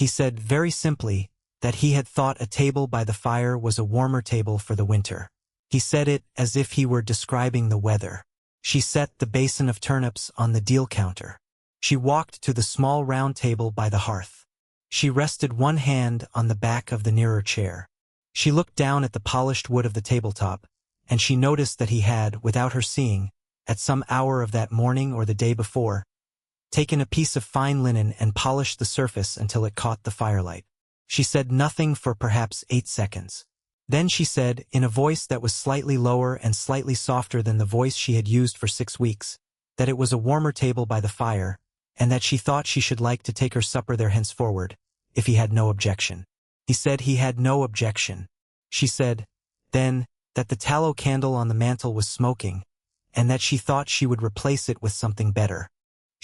He said very simply that he had thought a table by the fire was a warmer table for the winter. He said it as if he were describing the weather. She set the basin of turnips on the deal counter. She walked to the small round table by the hearth. She rested one hand on the back of the nearer chair. She looked down at the polished wood of the tabletop, and she noticed that he had, without her seeing, at some hour of that morning or the day before, taken a piece of fine linen and polished the surface until it caught the firelight. She said nothing for perhaps 8 seconds. Then she said, in a voice that was slightly lower and slightly softer than the voice she had used for 6 weeks, that it was a warmer table by the fire, and that she thought she should like to take her supper there henceforward, if he had no objection. He said he had no objection. She said, then, that the tallow candle on the mantel was smoking, and that she thought she would replace it with something better.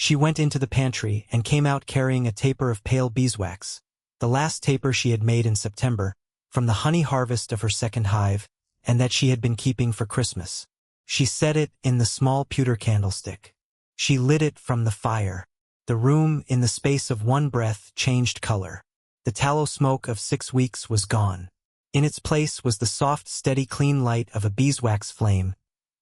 She went into the pantry and came out carrying a taper of pale beeswax, the last taper she had made in September, from the honey harvest of her second hive, and that she had been keeping for Christmas. She set it in the small pewter candlestick. She lit it from the fire. The room, in the space of one breath, changed color. The tallow smoke of 6 weeks was gone. In its place was the soft, steady, clean light of a beeswax flame,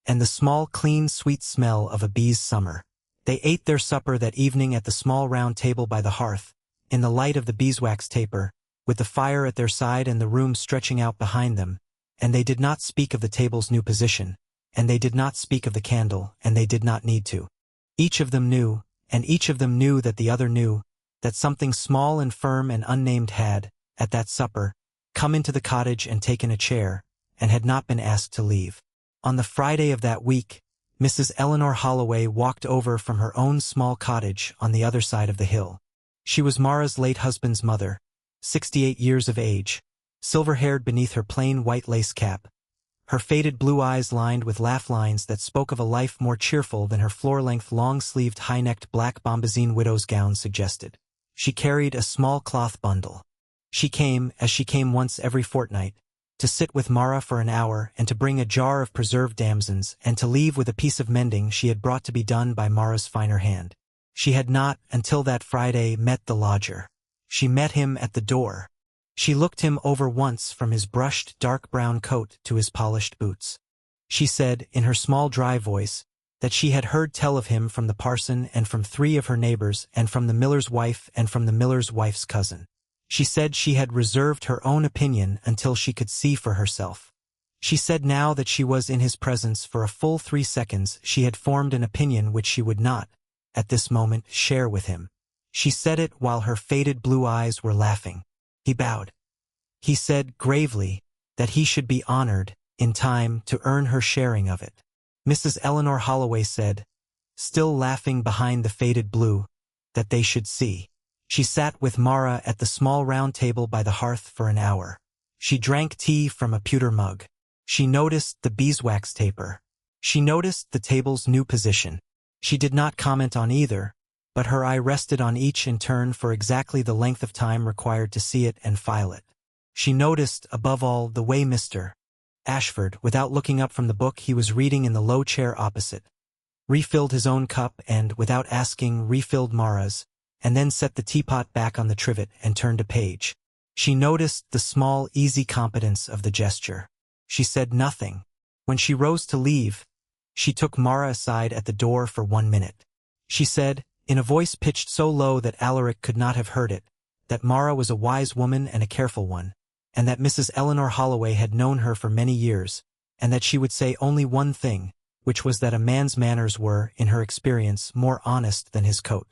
and the small, clean, sweet smell of a bee's summer. They ate their supper that evening at the small round table by the hearth, in the light of the beeswax taper, with the fire at their side and the room stretching out behind them, and they did not speak of the table's new position, and they did not speak of the candle, and they did not need to. Each of them knew, and each of them knew that the other knew, that something small and firm and unnamed had, at that supper, come into the cottage and taken a chair, and had not been asked to leave. On the Friday of that week, Mrs. Eleanor Holloway walked over from her own small cottage on the other side of the hill. She was Mara's late husband's mother, 68 years of age, silver-haired beneath her plain white lace cap, her faded blue eyes lined with laugh lines that spoke of a life more cheerful than her floor-length long-sleeved high-necked black bombazine widow's gown suggested. She carried a small cloth bundle. She came, as she came once every fortnight, to sit with Mara for an hour and to bring a jar of preserved damsons and to leave with a piece of mending she had brought to be done by Mara's finer hand. She had not, until that Friday, met the lodger. She met him at the door. She looked him over once from his brushed dark brown coat to his polished boots. She said, in her small dry voice, that she had heard tell of him from the parson and from 3 of her neighbors and from the miller's wife and from the miller's wife's cousin. She said she had reserved her own opinion until she could see for herself. She said now that she was in his presence for a full 3 seconds she had formed an opinion which she would not, at this moment, share with him. She said it while her faded blue eyes were laughing. He bowed. He said gravely that he should be honored, in time, to earn her sharing of it. Mrs. Eleanor Holloway said, still laughing behind the faded blue, that they should see. She sat with Mara at the small round table by the hearth for an hour. She drank tea from a pewter mug. She noticed the beeswax taper. She noticed the table's new position. She did not comment on either, but her eye rested on each in turn for exactly the length of time required to see it and file it. She noticed, above all, the way Mr. Ashford, without looking up from the book he was reading in the low chair opposite, refilled his own cup and, without asking, refilled Mara's, and then set the teapot back on the trivet and turned a page. She noticed the small, easy competence of the gesture. She said nothing. When she rose to leave, she took Mara aside at the door for 1 minute. She said, in a voice pitched so low that Alaric could not have heard it, that Mara was a wise woman and a careful one, and that Mrs. Eleanor Holloway had known her for many years, and that she would say only one thing, which was that a man's manners were, in her experience, more honest than his coat.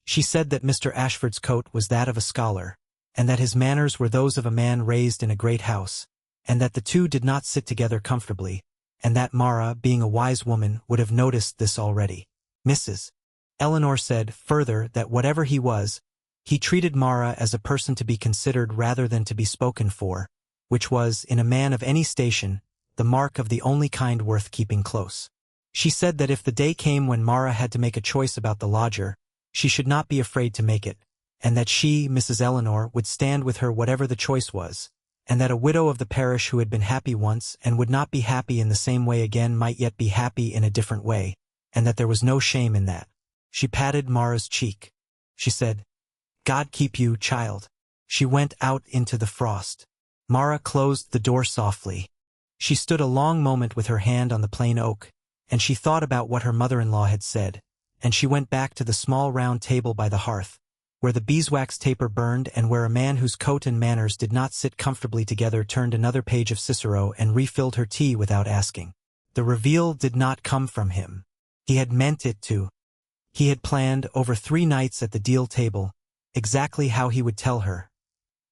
She said that Mr. Ashford's coat was that of a scholar, and that his manners were those of a man raised in a great house, and that the two did not sit together comfortably, and that Mara, being a wise woman, would have noticed this already. Mrs. Eleanor said, further, that whatever he was, he treated Mara as a person to be considered rather than to be spoken for, which was, in a man of any station, the mark of the only kind worth keeping close. She said that if the day came when Mara had to make a choice about the lodger, she should not be afraid to make it, and that she, Mrs. Eleanor, would stand with her whatever the choice was, and that a widow of the parish who had been happy once and would not be happy in the same way again might yet be happy in a different way, and that there was no shame in that. She patted Mara's cheek. She said, God keep you, child. She went out into the frost. Mara closed the door softly. She stood a long moment with her hand on the plain oak, and she thought about what her mother-in-law had said, and she went back to the small round table by the hearth, where the beeswax taper burned and where a man whose coat and manners did not sit comfortably together turned another page of Cicero and refilled her tea without asking. The reveal did not come from him. He had meant it to. He had planned, over 3 nights at the deal table, exactly how he would tell her.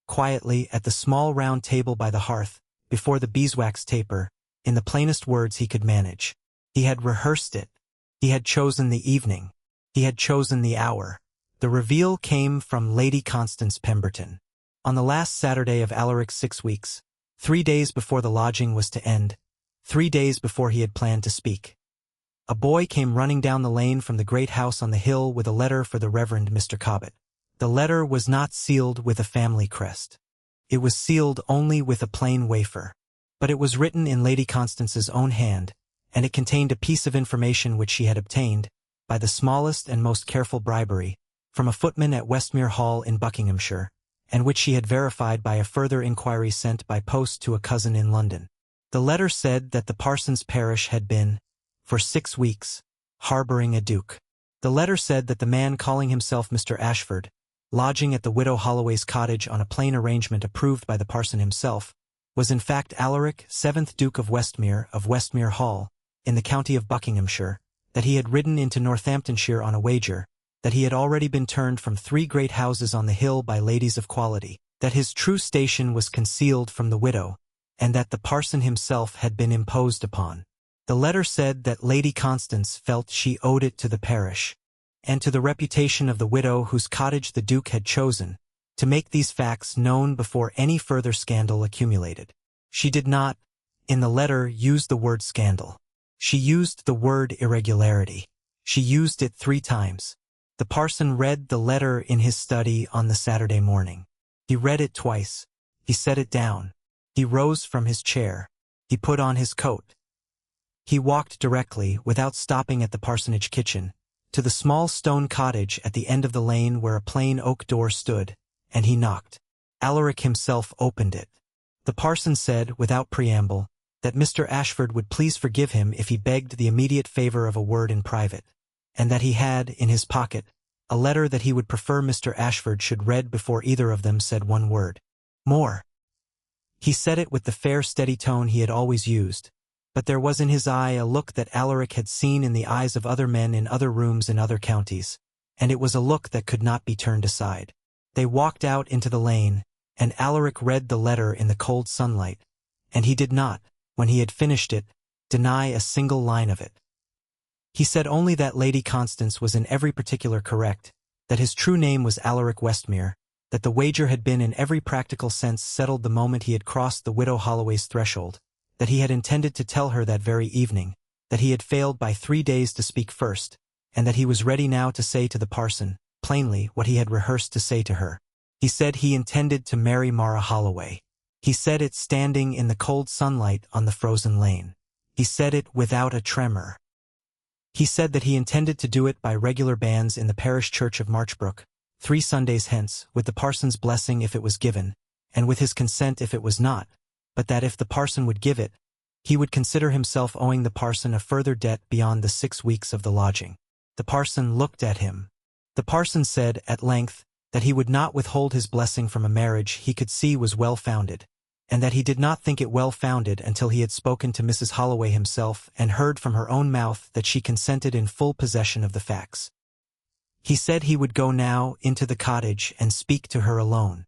Quietly, at the small round table by the hearth, before the beeswax taper, in the plainest words he could manage. He had rehearsed it. He had chosen the evening. He had chosen the hour. The reveal came from Lady Constance Pemberton. On the last Saturday of Alaric's 6 weeks, 3 days before the lodging was to end, 3 days before he had planned to speak. A boy came running down the lane from the great house on the hill with a letter for the Reverend Mr. Cobbett. The letter was not sealed with a family crest. It was sealed only with a plain wafer. But it was written in Lady Constance's own hand, and it contained a piece of information which she had obtained, by the smallest and most careful bribery, from a footman at Westmere Hall in Buckinghamshire, and which she had verified by a further inquiry sent by post to a cousin in London. The letter said that the parson's parish had been, for 6 weeks, harboring a duke. The letter said that the man calling himself Mr. Ashford, lodging at the widow Holloway's cottage on a plain arrangement approved by the parson himself, was in fact Alaric, 7th Duke of Westmere Hall, in the county of Buckinghamshire, that he had ridden into Northamptonshire on a wager, that he had already been turned from 3 great houses on the hill by ladies of quality, that his true station was concealed from the widow, and that the parson himself had been imposed upon. The letter said that Lady Constance felt she owed it to the parish, and to the reputation of the widow whose cottage the Duke had chosen, to make these facts known before any further scandal accumulated. She did not, in the letter, use the word scandal. She used the word irregularity. She used it 3 times. The parson read the letter in his study on the Saturday morning. He read it twice. He set it down. He rose from his chair. He put on his coat. He walked directly, without stopping at the parsonage kitchen, to the small stone cottage at the end of the lane where a plain oak door stood, and he knocked. Alaric himself opened it. The parson said, without preamble, that Mr. Ashford would please forgive him if he begged the immediate favor of a word in private, and that he had, in his pocket, a letter that he would prefer Mr. Ashford should read before either of them said one word more. He said it with the fair steady tone he had always used, but there was in his eye a look that Alaric had seen in the eyes of other men in other rooms in other counties, and it was a look that could not be turned aside. They walked out into the lane, and Alaric read the letter in the cold sunlight, and he did not, when he had finished it, deny a single line of it. He said only that Lady Constance was in every particular correct, that his true name was Alaric Westmere, that the wager had been in every practical sense settled the moment he had crossed the widow Holloway's threshold, that he had intended to tell her that very evening, that he had failed by 3 days to speak first, and that he was ready now to say to the parson, plainly, what he had rehearsed to say to her. He said he intended to marry Mara Holloway. He said it standing in the cold sunlight on the frozen lane. He said it without a tremor. He said that he intended to do it by regular banns in the parish church of Marchbrook, 3 Sundays hence, with the parson's blessing if it was given, and with his consent if it was not, but that if the parson would give it, he would consider himself owing the parson a further debt beyond the 6 weeks of the lodging. The parson looked at him. The parson said, at length, that he would not withhold his blessing from a marriage he could see was well-founded, and that he did not think it well-founded until he had spoken to Mrs. Holloway himself and heard from her own mouth that she consented in full possession of the facts. He said he would go now into the cottage and speak to her alone.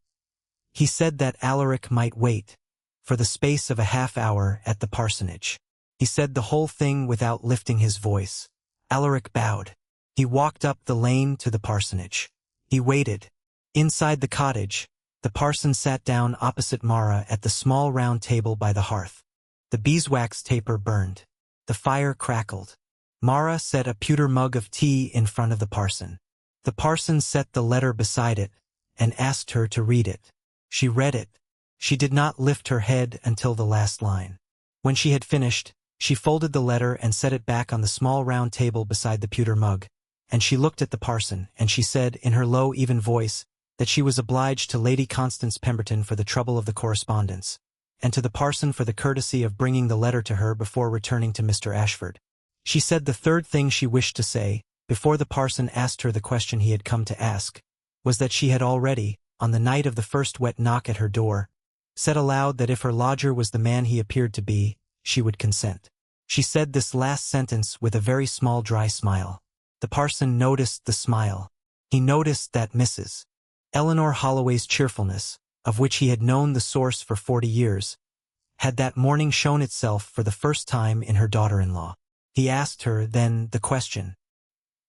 He said that Alaric might wait, for the space of a half-hour at the parsonage. He said the whole thing without lifting his voice. Alaric bowed. He walked up the lane to the parsonage. He waited. Inside the cottage, the parson sat down opposite Mara at the small round table by the hearth. The beeswax taper burned. The fire crackled. Mara set a pewter mug of tea in front of the parson. The parson set the letter beside it, and asked her to read it. She read it. She did not lift her head until the last line. When she had finished, she folded the letter and set it back on the small round table beside the pewter mug, and she looked at the parson, and she said, in her low, even voice, that she was obliged to Lady Constance Pemberton for the trouble of the correspondence, and to the parson for the courtesy of bringing the letter to her before returning to Mr. Ashford. She said the third thing she wished to say, before the parson asked her the question he had come to ask, was that she had already, on the night of the first wet knock at her door, said aloud that if her lodger was the man he appeared to be, she would consent. She said this last sentence with a very small dry smile. The parson noticed the smile. He noticed that Mrs. Eleanor Holloway's cheerfulness, of which he had known the source for 40 years, had that morning shown itself for the first time in her daughter-in-law. He asked her, then, the question.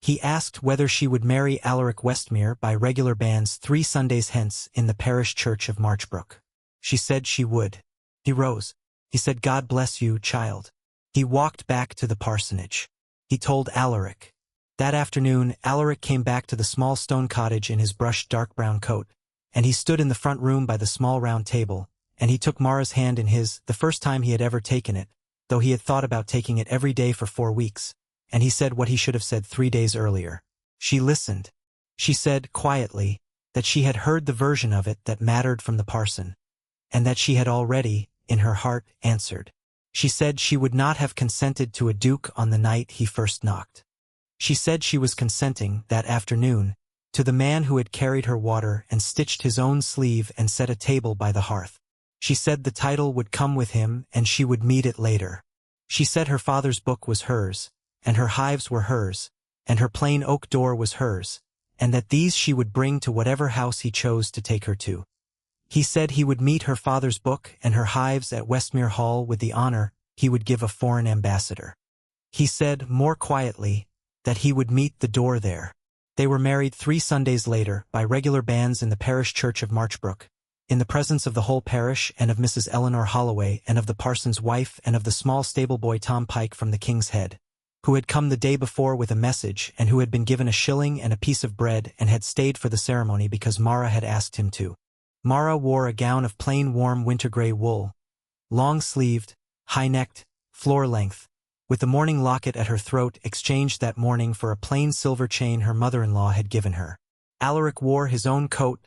He asked whether she would marry Alaric Westmere by regular banns 3 Sundays hence in the parish church of Marchbrook. She said she would. He rose. He said, "God bless you, child." He walked back to the parsonage. He told Alaric. That afternoon, Alaric came back to the small stone cottage in his brushed dark brown coat, and he stood in the front room by the small round table, and he took Mara's hand in his, the first time he had ever taken it, though he had thought about taking it every day for 4 weeks, and he said what he should have said 3 days earlier. She listened. She said, quietly, that she had heard the version of it that mattered from the parson, and that she had already, in her heart, answered. She said she would not have consented to a duke on the night he first knocked. She said she was consenting, that afternoon, to the man who had carried her water and stitched his own sleeve and set a table by the hearth. She said the title would come with him and she would meet it later. She said her father's book was hers, and her hives were hers, and her plain oak door was hers, and that these she would bring to whatever house he chose to take her to. He said he would meet her father's book and her hives at Westmere Hall with the honor he would give a foreign ambassador. He said, more quietly, that he would meet the door there. They were married 3 Sundays later, by regular banns in the parish church of Marchbrook, in the presence of the whole parish and of Mrs. Eleanor Holloway and of the parson's wife and of the small stable-boy Tom Pike from the King's Head, who had come the day before with a message and who had been given a shilling and a piece of bread and had stayed for the ceremony because Mara had asked him to. Mara wore a gown of plain warm winter-grey wool, long-sleeved, high-necked, floor-length, with the mourning locket at her throat exchanged that morning for a plain silver chain her mother-in-law had given her. Alaric wore his own coat,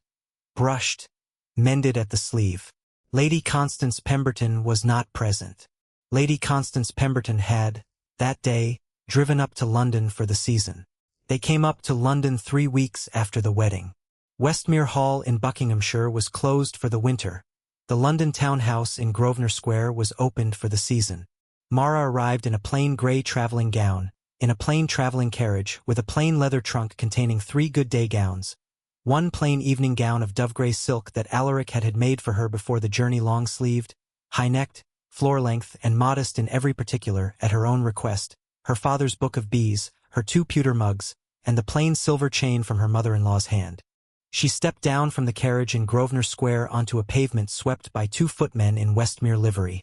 brushed, mended at the sleeve. Lady Constance Pemberton was not present. Lady Constance Pemberton had, that day, driven up to London for the season. They came up to London 3 weeks after the wedding. Westmere Hall in Buckinghamshire was closed for the winter. The London town house in Grosvenor Square was opened for the season. Mara arrived in a plain grey travelling gown, in a plain travelling carriage, with a plain leather trunk containing 3 good day gowns, 1 plain evening gown of dove-grey silk that Alaric had made for her before the journey, long-sleeved, high-necked, floor-length, and modest in every particular, at her own request, her father's book of bees, her 2 pewter mugs, and the plain silver chain from her mother-in-law's hand. She stepped down from the carriage in Grosvenor Square onto a pavement swept by 2 footmen in Westmere livery,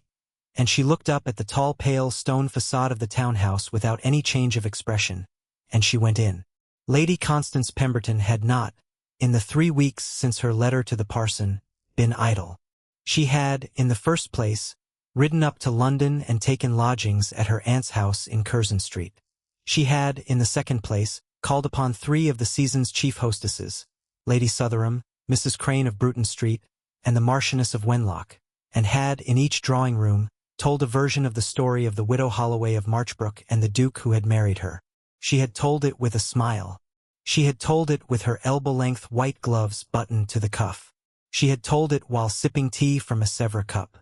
and she looked up at the tall pale stone facade of the townhouse without any change of expression, and she went in. Lady Constance Pemberton had not, in the 3 weeks since her letter to the parson, been idle. She had, in the first place, ridden up to London and taken lodgings at her aunt's house in Curzon Street. She had, in the second place, called upon 3 of the season's chief hostesses, Lady Sutherham, Mrs. Crane of Bruton Street, and the Marchioness of Wenlock, and had, in each drawing-room, told a version of the story of the widow Holloway of Marchbrook and the Duke who had married her. She had told it with a smile. She had told it with her elbow-length white gloves buttoned to the cuff. She had told it while sipping tea from a Sèvres cup.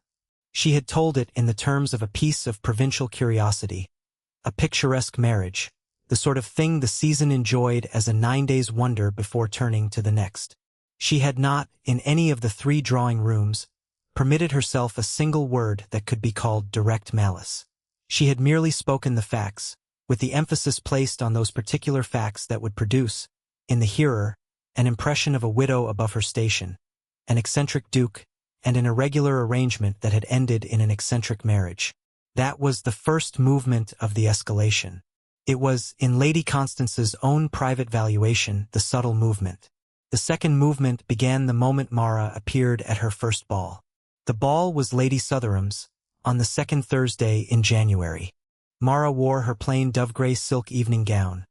She had told it in the terms of a piece of provincial curiosity, a picturesque marriage, the sort of thing the season enjoyed as a 9 days' wonder before turning to the next. She had not, in any of the 3 drawing-rooms, permitted herself a single word that could be called direct malice. She had merely spoken the facts, with the emphasis placed on those particular facts that would produce, in the hearer, an impression of a widow above her station, an eccentric duke, and an irregular arrangement that had ended in an eccentric marriage. That was the first movement of the escalation. It was, in Lady Constance's own private valuation, the subtle movement. The second movement began the moment Mara appeared at her first ball. The ball was Lady Sutherham's, on the 2nd Thursday in January. Mara wore her plain dove-grey silk evening gown,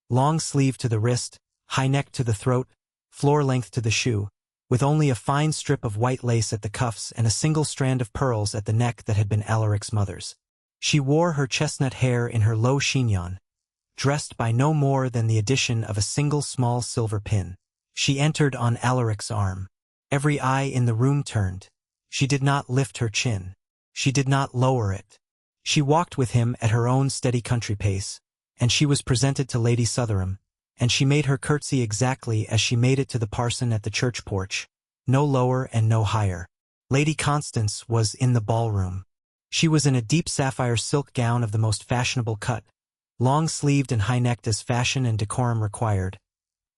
long sleeve to the wrist, high neck to the throat, floor-length to the shoe, with only a fine strip of white lace at the cuffs and a single strand of pearls at the neck that had been Alaric's mother's. She wore her chestnut hair in her low chignon, dressed by no more than the addition of a single small silver pin. She entered on Alaric's arm. Every eye in the room turned. She did not lift her chin. She did not lower it. She walked with him at her own steady country pace, and she was presented to Lady Sutherham, and she made her curtsy exactly as she made it to the parson at the church porch, no lower and no higher. Lady Constance was in the ballroom. She was in a deep sapphire silk gown of the most fashionable cut, long-sleeved and high-necked as fashion and decorum required,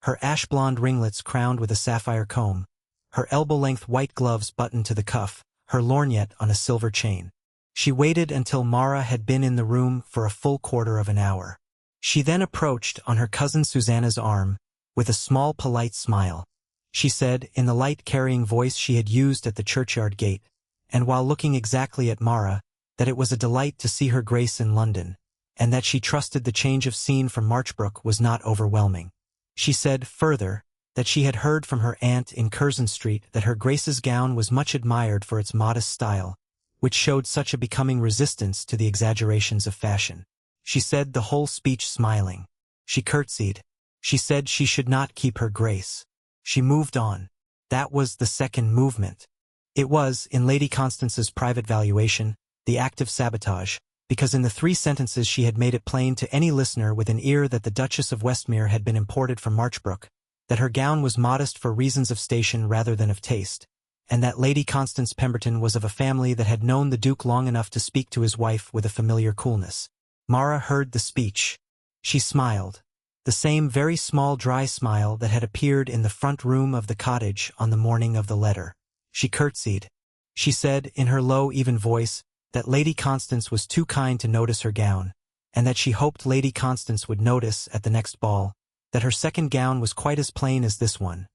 her ash-blonde ringlets crowned with a sapphire comb, her elbow-length white gloves buttoned to the cuff, her lorgnette on a silver chain. She waited until Mara had been in the room for a full quarter of an hour. She then approached on her cousin Susanna's arm, with a small polite smile. She said, in the light-carrying voice she had used at the churchyard gate, and while looking exactly at Mara, that it was a delight to see her Grace in London, and that she trusted the change of scene from Marchbrook was not overwhelming. She said, further, that she had heard from her aunt in Curzon Street that her Grace's gown was much admired for its modest style, which showed such a becoming resistance to the exaggerations of fashion. She said the whole speech smiling. She curtsied. She said she should not keep her Grace. She moved on. That was the second movement. It was, in Lady Constance's private valuation, the act of sabotage, because in the 3 sentences she had made it plain to any listener with an ear that the Duchess of Westmere had been imported from Marchbrook, that her gown was modest for reasons of station rather than of taste, and that Lady Constance Pemberton was of a family that had known the Duke long enough to speak to his wife with a familiar coolness. Mara heard the speech. She smiled, the same very small dry smile that had appeared in the front room of the cottage on the morning of the letter. She curtsied. She said, in her low, even voice, that Lady Constance was too kind to notice her gown, and that she hoped Lady Constance would notice, at the next ball, that her second gown was quite as plain as this one,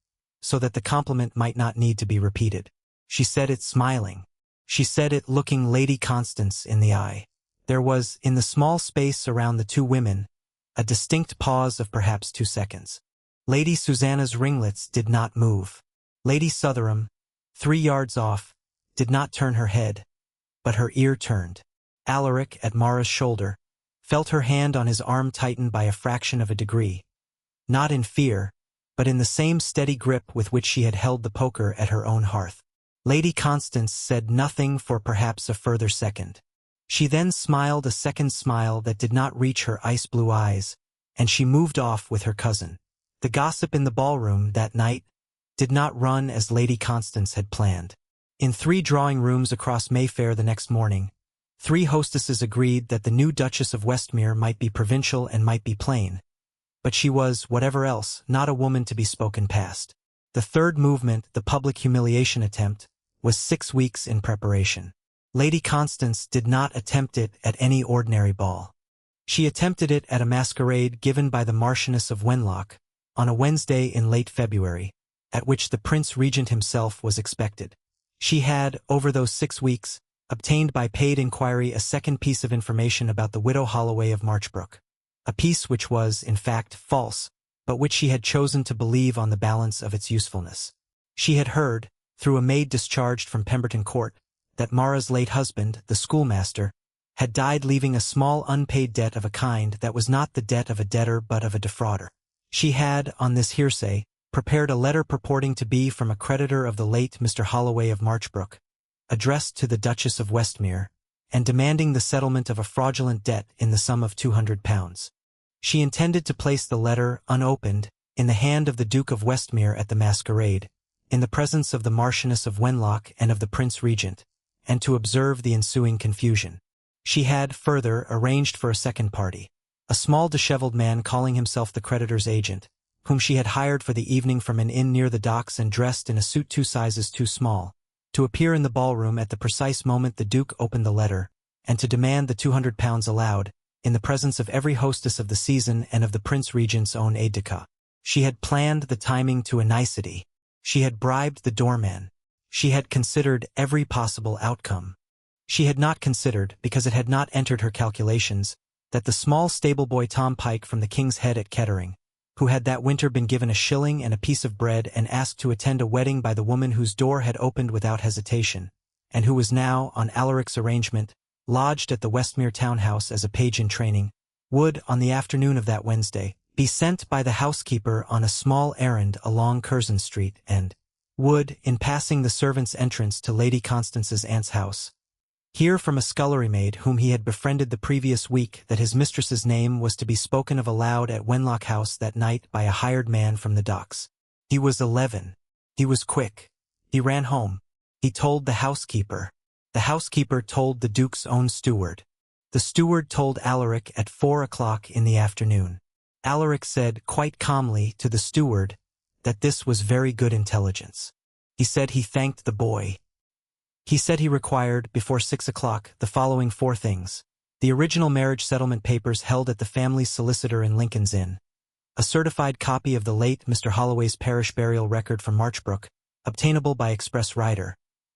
so that the compliment might not need to be repeated. She said it smiling. She said it looking Lady Constance in the eye. There was, in the small space around the 2 women, a distinct pause of perhaps 2 seconds. Lady Susanna's ringlets did not move. Lady Sutherham, 3 yards off, did not turn her head, but her ear turned. Alaric, at Mara's shoulder, felt her hand on his arm tighten by a fraction of a degree, not in fear, but in the same steady grip with which she had held the poker at her own hearth. Lady Constance said nothing for perhaps a further second. She then smiled a second smile that did not reach her ice-blue eyes, and she moved off with her cousin. The gossip in the ballroom that night did not run as Lady Constance had planned. In 3 drawing rooms across Mayfair the next morning, 3 hostesses agreed that the new Duchess of Westmere might be provincial and might be plain, but she was, whatever else, not a woman to be spoken past. The 3rd movement, the public humiliation attempt, was 6 weeks in preparation. Lady Constance did not attempt it at any ordinary ball. She attempted it at a masquerade given by the Marchioness of Wenlock, on a Wednesday in late February, at which the Prince Regent himself was expected. She had, over those 6 weeks, obtained by paid inquiry a second piece of information about the widow Holloway of Marchbrook, a piece which was, in fact, false, but which she had chosen to believe on the balance of its usefulness. She had heard, through a maid discharged from Pemberton Court, that Mara's late husband, the schoolmaster, had died leaving a small unpaid debt of a kind that was not the debt of a debtor but of a defrauder. She had, on this hearsay, prepared a letter purporting to be from a creditor of the late Mr. Holloway of Marchbrook, addressed to the Duchess of Westmere, and demanding the settlement of a fraudulent debt in the sum of £200. She intended to place the letter, unopened, in the hand of the Duke of Westmere at the masquerade, in the presence of the Marchioness of Wenlock and of the Prince Regent, and to observe the ensuing confusion. She had, further, arranged for a second party, a small disheveled man calling himself the creditor's agent, whom she had hired for the evening from an inn near the docks and dressed in a suit 2 sizes too small, to appear in the ballroom at the precise moment the Duke opened the letter, and to demand the £200 allowed, in the presence of every hostess of the season and of the Prince Regent's own aide-de-camp. She had planned the timing to a nicety. She had bribed the doorman. She had considered every possible outcome. She had not considered, because it had not entered her calculations, that the small stable boy Tom Pike from the King's Head at Kettering, who had that winter been given a shilling and a piece of bread and asked to attend a wedding by the woman whose door had opened without hesitation, and who was now, on Alaric's arrangement, lodged at the Westmere townhouse as a page in training, would, on the afternoon of that Wednesday, be sent by the housekeeper on a small errand along Curzon Street and would, in passing the servants' entrance to Lady Constance's aunt's house, hear from a scullery maid whom he had befriended the previous week that his mistress's name was to be spoken of aloud at Wenlock House that night by a hired man from the docks. He was 11. He was quick. He ran home. He told the housekeeper. The housekeeper told the Duke's own steward. The steward told Alaric at 4 o'clock in the afternoon. Alaric said, quite calmly, to the steward, that this was very good intelligence. He said he thanked the boy. He said he required, before 6 o'clock, the following 4 things: the original marriage settlement papers held at the family's solicitor in Lincoln's Inn, a certified copy of the late Mr. Holloway's parish burial record from Marchbrook, obtainable by express rider,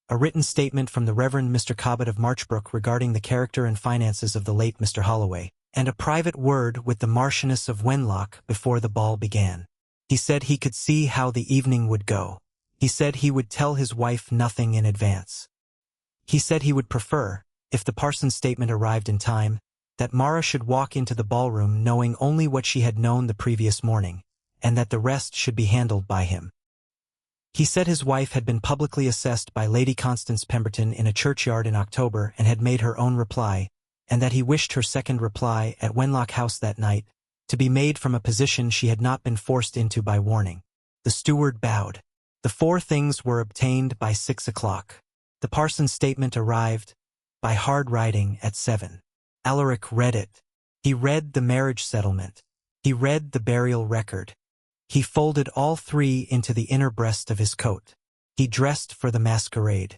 a written statement from the Reverend Mr. Cobbett of Marchbrook regarding the character and finances of the late Mr. Holloway, and a private word with the Marchioness of Wenlock before the ball began. He said he could see how the evening would go. He said he would tell his wife nothing in advance. He said he would prefer, if the parson's statement arrived in time, that Mara should walk into the ballroom knowing only what she had known the previous morning, and that the rest should be handled by him. He said his wife had been publicly assessed by Lady Constance Pemberton in a churchyard in October and had made her own reply, and that he wished her second reply at Wenlock House that night to be made from a position she had not been forced into by warning. The steward bowed. The 4 things were obtained by 6 o'clock. The parson's statement arrived, by hard riding, at 7. Alaric read it. He read the marriage settlement. He read the burial record. He folded all 3 into the inner breast of his coat. He dressed for the masquerade.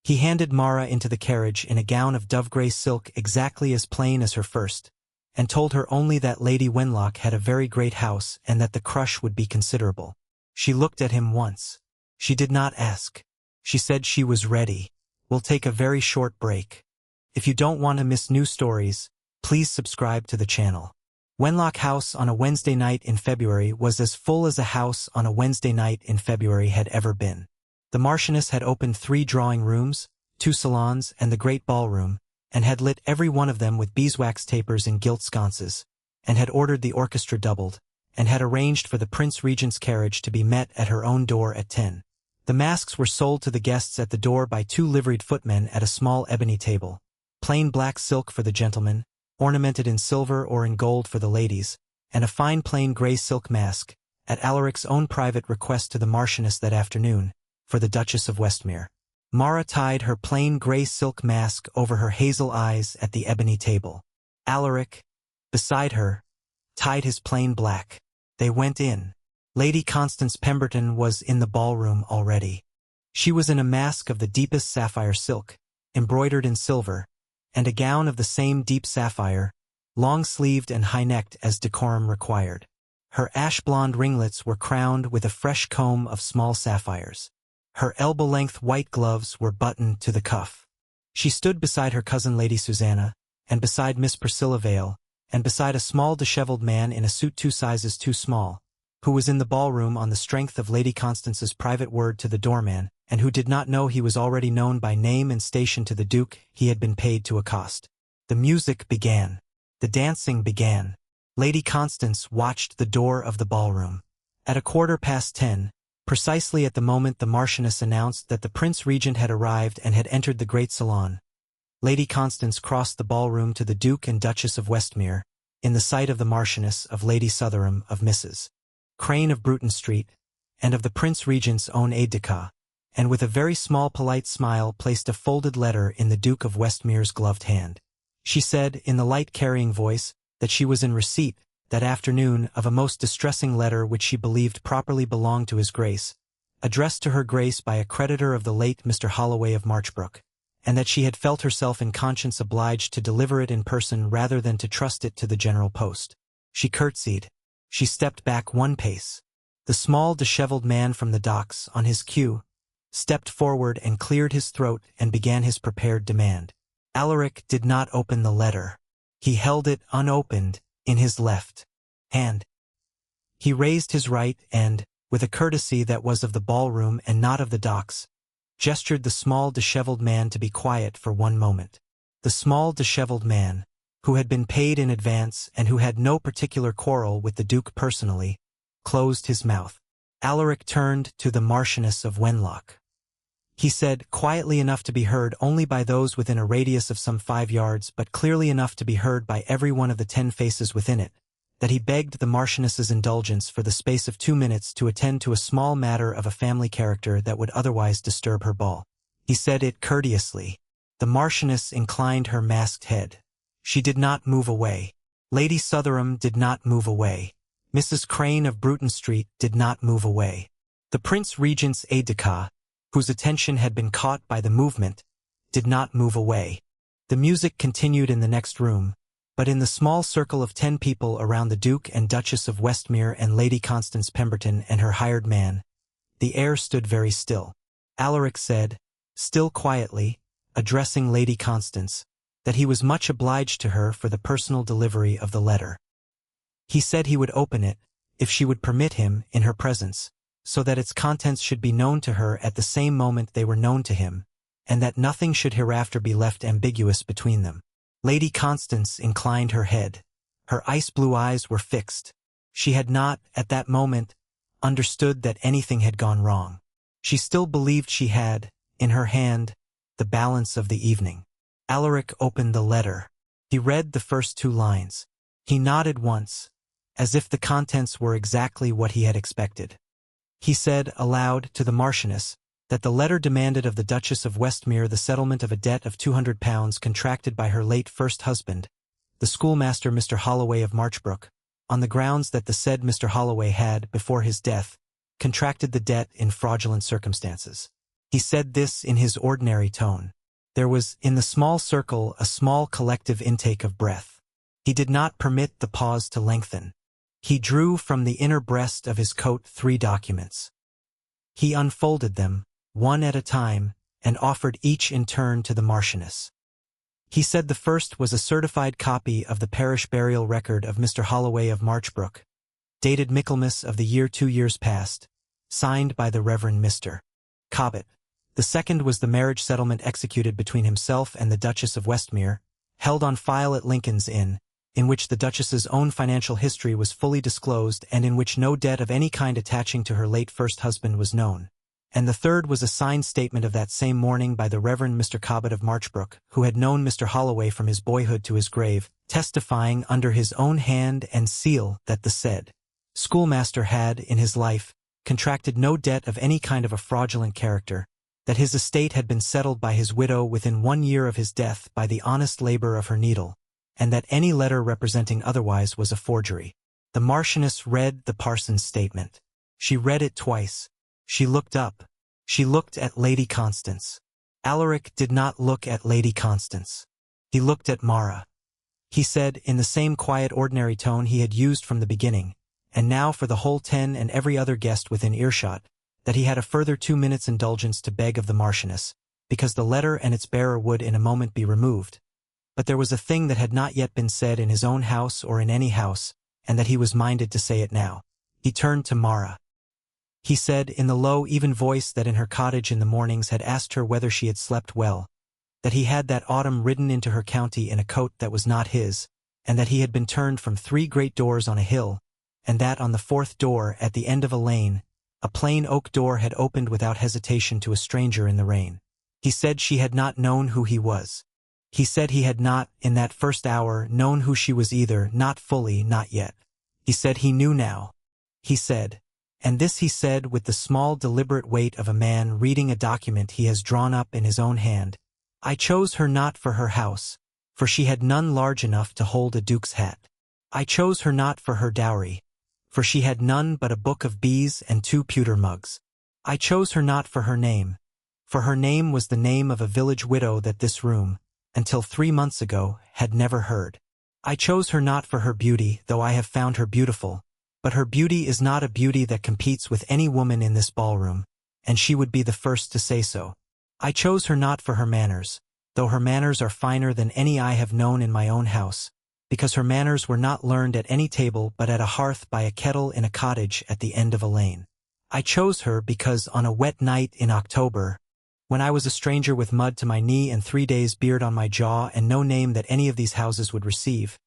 He handed Mara into the carriage in a gown of dove-grey silk exactly as plain as her first, and told her only that Lady Wenlock had a very great house and that the crush would be considerable. She looked at him once. She did not ask. She said she was ready. We'll take a very short break. If you don't want to miss new stories, please subscribe to the channel. Wenlock House on a Wednesday night in February was as full as a house on a Wednesday night in February had ever been. The Marchioness had opened 3 drawing rooms, 2 salons, and the great ballroom, and had lit every one of them with beeswax tapers in gilt sconces, and had ordered the orchestra doubled, and had arranged for the Prince Regent's carriage to be met at her own door at 10. The masks were sold to the guests at the door by 2 liveried footmen at a small ebony table. Plain black silk for the gentlemen, ornamented in silver or in gold for the ladies, and a fine plain grey silk mask, at Alaric's own private request to the Marchioness that afternoon, for the Duchess of Westmere. Mara tied her plain grey silk mask over her hazel eyes at the ebony table. Alaric, beside her, tied his plain black. They went in. Lady Constance Pemberton was in the ballroom already. She was in a mask of the deepest sapphire silk, embroidered in silver, and a gown of the same deep sapphire, long-sleeved and high-necked as decorum required. Her ash-blonde ringlets were crowned with a fresh comb of small sapphires. Her elbow-length white gloves were buttoned to the cuff. She stood beside her cousin Lady Susanna, and beside Miss Priscilla Vale, and beside a small dishevelled man in a suit 2 sizes too small, who was in the ballroom on the strength of Lady Constance's private word to the doorman, and who did not know he was already known by name and station to the Duke he had been paid to accost. The music began. The dancing began. Lady Constance watched the door of the ballroom. At 10:15, precisely at the moment the Marchioness announced that the Prince Regent had arrived and had entered the great salon, Lady Constance crossed the ballroom to the Duke and Duchess of Westmere, in the sight of the Marchioness, of Lady Sutherham, of Mrs. Crane of Bruton Street, and of the Prince Regent's own aide-de-camp, and with a very small polite smile placed a folded letter in the Duke of Westmere's gloved hand. She said, in the light carrying voice, that she was in receipt, that afternoon, of a most distressing letter which she believed properly belonged to his Grace, addressed to her Grace by a creditor of the late Mr. Holloway of Marchbrook, and that she had felt herself in conscience obliged to deliver it in person rather than to trust it to the general post. She curtsied. She stepped back 1 pace. The small dishevelled man from the docks, on his cue, stepped forward and cleared his throat and began his prepared demand. Alaric did not open the letter. He held it unopened in his left hand. He raised his right and, with a courtesy that was of the ballroom and not of the docks, gestured the small disheveled man to be quiet for one moment. The small disheveled man, who had been paid in advance and who had no particular quarrel with the Duke personally, closed his mouth. Alaric turned to the Marchioness of Wenlock. He said, quietly enough to be heard only by those within a radius of some 5 yards, but clearly enough to be heard by every one of the 10 faces within it, that he begged the Marchioness's indulgence for the space of 2 minutes to attend to a small matter of a family character that would otherwise disturb her ball. He said it courteously. The Marchioness inclined her masked head. She did not move away. Lady Sutherham did not move away. Mrs. Crane of Bruton Street did not move away. The Prince Regent's aide-de-camp, whose attention had been caught by the movement, did not move away. The music continued in the next room, but in the small circle of 10 people around the Duke and Duchess of Westmere and Lady Constance Pemberton and her hired man, the air stood very still. Alaric said, still quietly, addressing Lady Constance, that he was much obliged to her for the personal delivery of the letter. He said he would open it, if she would permit him, in her presence, so that its contents should be known to her at the same moment they were known to him, and that nothing should hereafter be left ambiguous between them. Lady Constance inclined her head. Her ice-blue eyes were fixed. She had not, at that moment, understood that anything had gone wrong. She still believed she had, in her hand, the balance of the evening. Alaric opened the letter. He read the first 2 lines. He nodded once, as if the contents were exactly what he had expected. He said aloud to the Marchioness that the letter demanded of the Duchess of Westmere the settlement of a debt of £200 contracted by her late first husband, the schoolmaster Mr. Holloway of Marchbrook, on the grounds that the said Mr. Holloway had, before his death, contracted the debt in fraudulent circumstances. He said this in his ordinary tone. There was, in the small circle, a small collective intake of breath. He did not permit the pause to lengthen. He drew from the inner breast of his coat 3 documents. He unfolded them, one at a time, and offered each in turn to the Marchioness. He said the first was a certified copy of the parish burial record of Mr. Holloway of Marchbrook, dated Michaelmas of the year 2 years past, signed by the Reverend Mr. Cobbett. The second was the marriage settlement executed between himself and the Duchess of Westmere, held on file at Lincoln's Inn, in which the Duchess's own financial history was fully disclosed and in which no debt of any kind attaching to her late first husband was known. And the third was a signed statement of that same morning by the Reverend Mr. Cobbett of Marchbrook, who had known Mr. Holloway from his boyhood to his grave, testifying under his own hand and seal that the said schoolmaster had, in his life, contracted no debt of any kind of a fraudulent character, that his estate had been settled by his widow within 1 year of his death by the honest labor of her needle, and that any letter representing otherwise was a forgery. The Marchioness read the parson's statement. She read it twice. She looked up. She looked at Lady Constance. Alaric did not look at Lady Constance. He looked at Mara. He said, in the same quiet ordinary tone he had used from the beginning, and now for the whole 10 and every other guest within earshot, that he had a further 2 minutes' indulgence to beg of the Marchioness, because the letter and its bearer would in a moment be removed. But there was a thing that had not yet been said in his own house or in any house, and that he was minded to say it now. He turned to Mara. He said, in the low, even voice that in her cottage in the mornings had asked her whether she had slept well, that he had that autumn ridden into her county in a coat that was not his, and that he had been turned from 3 great doors on a hill, and that on the 4th door, at the end of a lane, a plain oak door had opened without hesitation to a stranger in the rain. He said she had not known who he was. He said he had not, in that first hour, known who she was either, not fully, not yet. He said he knew now. He said, and this he said with the small deliberate weight of a man reading a document he has drawn up in his own hand, I chose her not for her house, for she had none large enough to hold a duke's hat. I chose her not for her dowry, for she had none but a book of bees and 2 pewter mugs. I chose her not for her name, for her name was the name of a village widow that this room, until 3 months ago, had never heard. I chose her not for her beauty, though I have found her beautiful, but her beauty is not a beauty that competes with any woman in this ballroom, and she would be the first to say so. I chose her not for her manners, though her manners are finer than any I have known in my own house, because her manners were not learned at any table but at a hearth by a kettle in a cottage at the end of a lane. I chose her because on a wet night in October, when I was a stranger with mud to my knee and 3 days' beard on my jaw and no name that any of these houses would receive,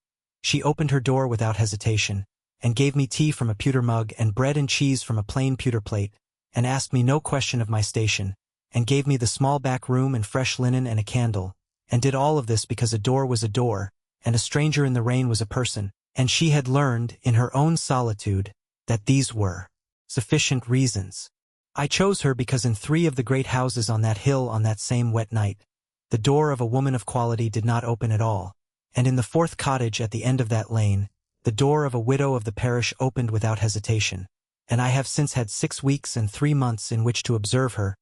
she opened her door without hesitation, and gave me tea from a pewter mug and bread and cheese from a plain pewter plate, and asked me no question of my station, and gave me the small back room and fresh linen and a candle, and did all of this because a door was a door, and a stranger in the rain was a person, and she had learned, in her own solitude, that these were sufficient reasons. I chose her because in 3 of the great houses on that hill on that same wet night, the door of a woman of quality did not open at all, and in the 4th cottage at the end of that lane, the door of a widow of the parish opened without hesitation, and I have since had 6 weeks and 3 months in which to observe her,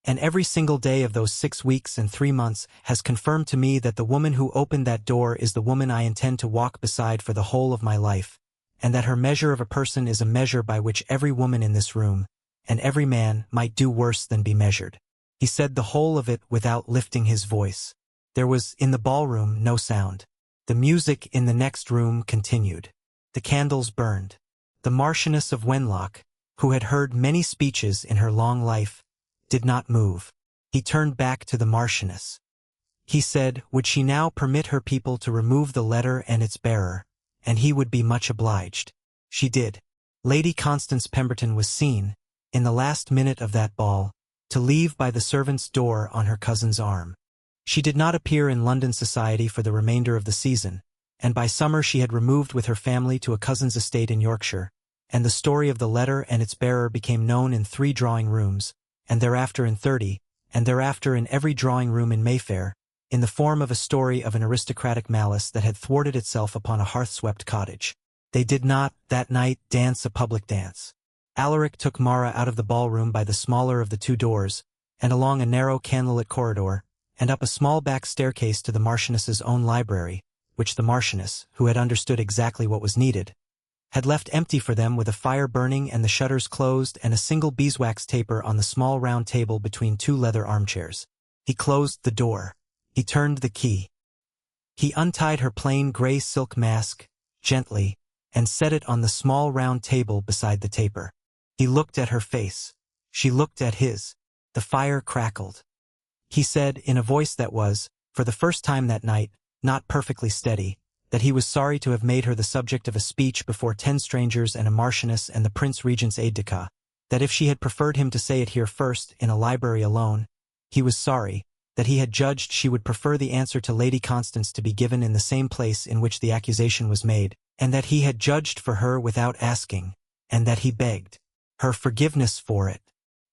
and every single day of those 6 weeks and 3 months has confirmed to me that the woman who opened that door is the woman I intend to walk beside for the whole of my life, and that her measure of a person is a measure by which every woman in this room, and every man, might do worse than be measured. He said the whole of it without lifting his voice. There was, in the ballroom, no sound. The music in the next room continued. The candles burned. The Marchioness of Wenlock, who had heard many speeches in her long life, did not move. He turned back to the Marchioness. He said, would she now permit her people to remove the letter and its bearer, and he would be much obliged. She did. Lady Constance Pemberton was seen, in the last minute of that ball, to leave by the servant's door on her cousin's arm. She did not appear in London society for the remainder of the season, and by summer she had removed with her family to a cousin's estate in Yorkshire, and the story of the letter and its bearer became known in 3 drawing-rooms, and thereafter in 30, and thereafter in every drawing-room in Mayfair, in the form of a story of an aristocratic malice that had thwarted itself upon a hearth-swept cottage. They did not, that night, dance a public dance. Alaric took Mara out of the ballroom by the smaller of the 2 doors, and along a narrow candlelit corridor, and up a small back staircase to the Marchioness's own library, which the Marchioness, who had understood exactly what was needed, had left empty for them with a fire burning and the shutters closed and a single beeswax taper on the small round table between 2 leather armchairs. He closed the door. He turned the key. He untied her plain gray silk mask, gently, and set it on the small round table beside the taper. He looked at her face. She looked at his. The fire crackled. He said, in a voice that was, for the first time that night, not perfectly steady, that he was sorry to have made her the subject of a speech before 10 strangers and a Marchioness and the Prince Regent's aide-de-camp, that if she had preferred him to say it here first, in a library alone, he was sorry, that he had judged she would prefer the answer to Lady Constance to be given in the same place in which the accusation was made, and that he had judged for her without asking, and that he begged her forgiveness for it.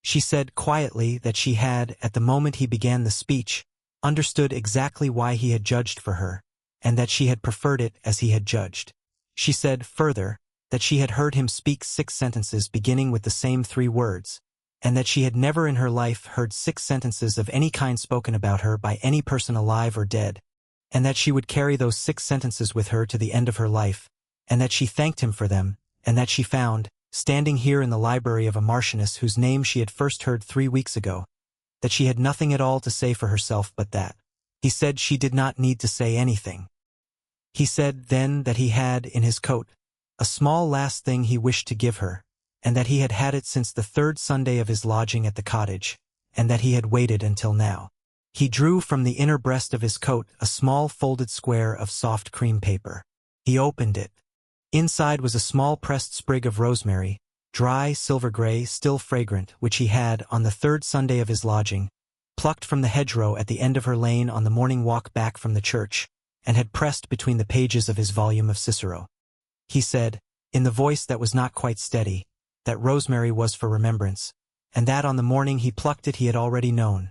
She said quietly that she had, at the moment he began the speech, understood exactly why he had judged for her, and that she had preferred it as he had judged. She said, further, that she had heard him speak 6 sentences beginning with the same 3 words, and that she had never in her life heard 6 sentences of any kind spoken about her by any person alive or dead, and that she would carry those 6 sentences with her to the end of her life, and that she thanked him for them, and that she found, standing here in the library of a Marchioness whose name she had first heard 3 weeks ago, that she had nothing at all to say for herself but that. He said she did not need to say anything. He said then that he had, in his coat, a small last thing he wished to give her, and that he had had it since the 3rd Sunday of his lodging at the cottage, and that he had waited until now. He drew from the inner breast of his coat a small folded square of soft cream paper. He opened it. Inside was a small pressed sprig of rosemary, dry, silver-gray, still fragrant, which he had, on the 3rd Sunday of his lodging, plucked from the hedgerow at the end of her lane on the morning walk back from the church, and had pressed between the pages of his volume of Cicero. He said, in the voice that was not quite steady, that rosemary was for remembrance, and that on the morning he plucked it he had already known.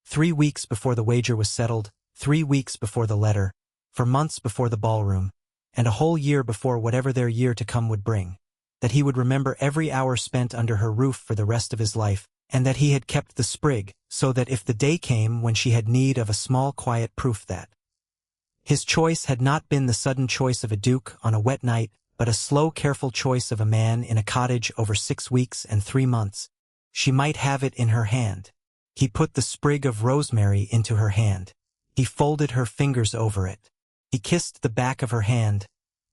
3 weeks before the wager was settled, 3 weeks before the letter, for months before the ballroom, and a whole year before whatever their year to come would bring, that he would remember every hour spent under her roof for the rest of his life, and that he had kept the sprig, so that if the day came when she had need of a small quiet proof that his choice had not been the sudden choice of a duke on a wet night, but a slow, careful choice of a man in a cottage over 6 weeks and 3 months, she might have it in her hand. He put the sprig of rosemary into her hand. He folded her fingers over it. He kissed the back of her hand,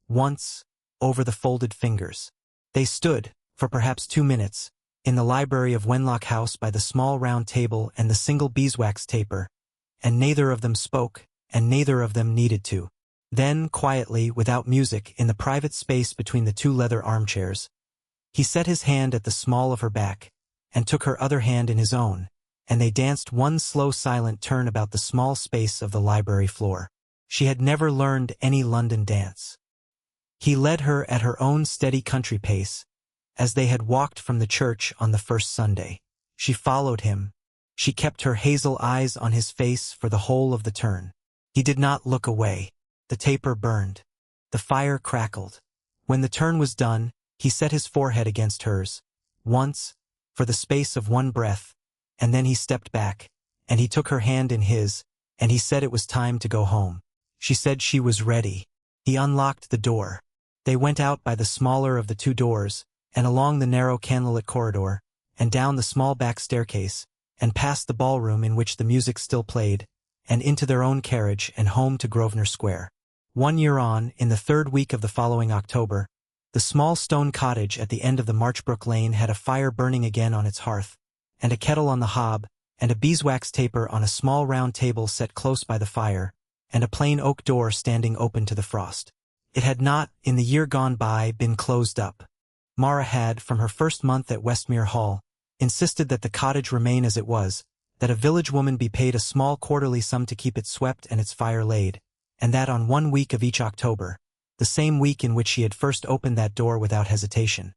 once, over the folded fingers. They stood, for perhaps 2 minutes, in the library of Wenlock House by the small round table and the single beeswax taper, and neither of them spoke, and neither of them needed to. Then, quietly, without music, in the private space between the 2 leather armchairs, he set his hand at the small of her back, and took her other hand in his own, and they danced one slow silent turn about the small space of the library floor. She had never learned any London dance. He led her at her own steady country pace, as they had walked from the church on the first Sunday. She followed him. She kept her hazel eyes on his face for the whole of the turn. He did not look away. The taper burned. The fire crackled. When the turn was done, he set his forehead against hers, once, for the space of one breath, and then he stepped back, and he took her hand in his, and he said it was time to go home. She said she was ready. He unlocked the door. They went out by the smaller of the 2 doors, and along the narrow candlelit corridor, and down the small back staircase, and past the ballroom in which the music still played, and into their own carriage and home to Grosvenor Square. 1 year on, in the 3rd week of the following October, the small stone cottage at the end of the Marchbrook Lane had a fire burning again on its hearth, and a kettle on the hob, and a beeswax taper on a small round table set close by the fire, and a plain oak door standing open to the frost. It had not, in the year gone by, been closed up. Mara had, from her first month at Westmere Hall, insisted that the cottage remain as it was, that a village woman be paid a small quarterly sum to keep it swept and its fire laid, and that on 1 week of each October, the same week in which she had first opened that door without hesitation,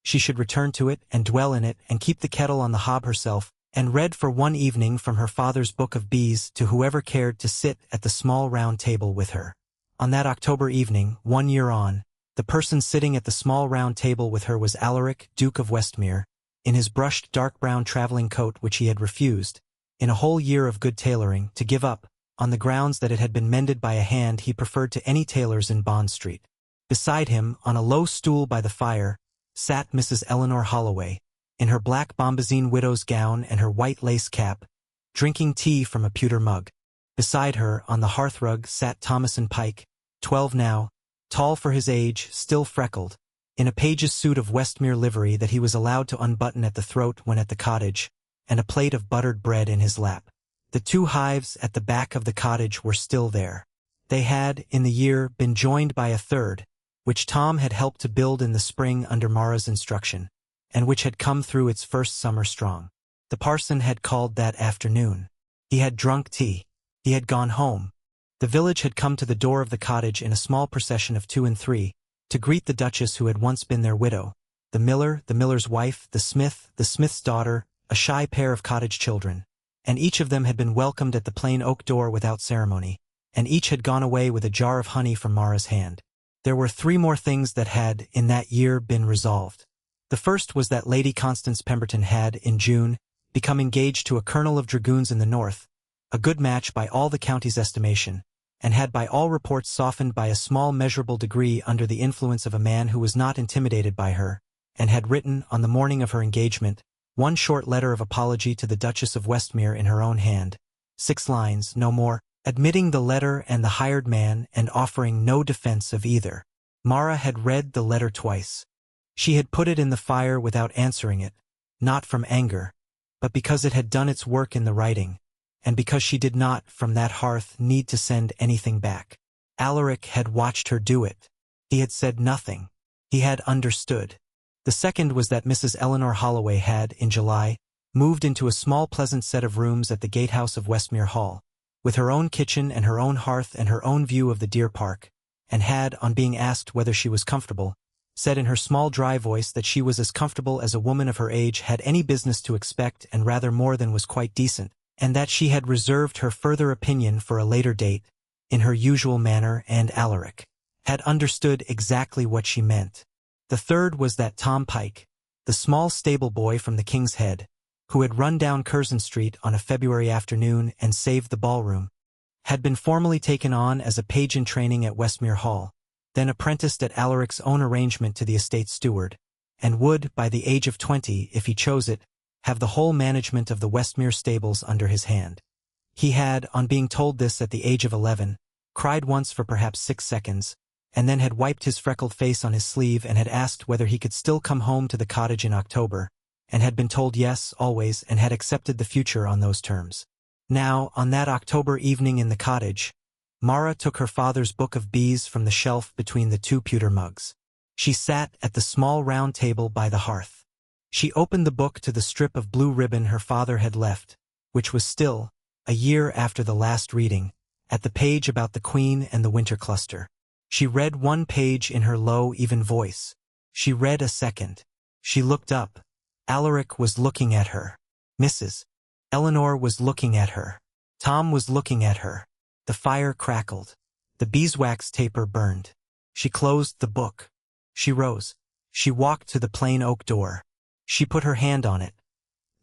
she should return to it and dwell in it and keep the kettle on the hob herself, and read for 1 evening from her father's book of bees to whoever cared to sit at the small round table with her. On that October evening, 1 year on, the person sitting at the small round table with her was Alaric, Duke of Westmere, in his brushed dark brown travelling coat which he had refused, in a whole year of good tailoring, to give up, on the grounds that it had been mended by a hand he preferred to any tailor's in Bond Street. Beside him, on a low stool by the fire, sat Mrs. Eleanor Holloway, in her black bombazine widow's gown and her white lace cap, drinking tea from a pewter mug. Beside her, on the hearthrug, sat Thomason Pike, 12 now, tall for his age, still freckled, in a page's suit of Westmere livery that he was allowed to unbutton at the throat when at the cottage, and a plate of buttered bread in his lap. The 2 hives at the back of the cottage were still there. They had, in the year, been joined by a 3rd, which Tom had helped to build in the spring under Mara's instruction, and which had come through its first summer strong. The parson had called that afternoon. He had drunk tea. He had gone home. The village had come to the door of the cottage in a small procession of 2 and 3, to greet the Duchess who had once been their widow, the miller, the miller's wife, the smith's daughter, a shy pair of cottage children, and each of them had been welcomed at the plain oak door without ceremony, and each had gone away with a jar of honey from Mara's hand. There were 3 more things that had, in that year, been resolved. The first was that Lady Constance Pemberton had, in June, become engaged to a colonel of dragoons in the north, a good match by all the county's estimation, and had by all reports softened by a small measurable degree under the influence of a man who was not intimidated by her, and had written, on the morning of her engagement, 1 short letter of apology to the Duchess of Westmere in her own hand, 6 lines, no more, admitting the letter and the hired man and offering no defense of either. Mara had read the letter twice. She had put it in the fire without answering it, not from anger, but because it had done its work in the writing, and because she did not, from that hearth, need to send anything back. Alaric had watched her do it. He had said nothing. He had understood. The second was that Mrs. Eleanor Holloway had, in July, moved into a small pleasant set of rooms at the gatehouse of Westmere Hall, with her own kitchen and her own hearth and her own view of the deer park, and had, on being asked whether she was comfortable, said in her small dry voice that she was as comfortable as a woman of her age had any business to expect and rather more than was quite decent, and that she had reserved her further opinion for a later date, in her usual manner, and Alaric had understood exactly what she meant. The third was that Tom Pike, the small stable boy from the King's Head, who had run down Curzon Street on a February afternoon and saved the ballroom, had been formally taken on as a page in training at Westmere Hall, then apprenticed at Alaric's own arrangement to the estate steward, and would, by the age of 20, if he chose it, have the whole management of the Westmere stables under his hand. He had, on being told this at the age of 11, cried once for perhaps 6 seconds, and then had wiped his freckled face on his sleeve and had asked whether he could still come home to the cottage in October, and had been told yes, always, and had accepted the future on those terms. Now, on that October evening in the cottage, Mara took her father's book of bees from the shelf between the two pewter mugs. She sat at the small round table by the hearth. She opened the book to the strip of blue ribbon her father had left, which was still, a year after the last reading, at the page about the queen and the winter cluster. She read one page in her low, even voice. She read a second. She looked up. Alaric was looking at her. Mrs. Eleanor was looking at her. Tom was looking at her. The fire crackled. The beeswax taper burned. She closed the book. She rose. She walked to the plain oak door. She put her hand on it.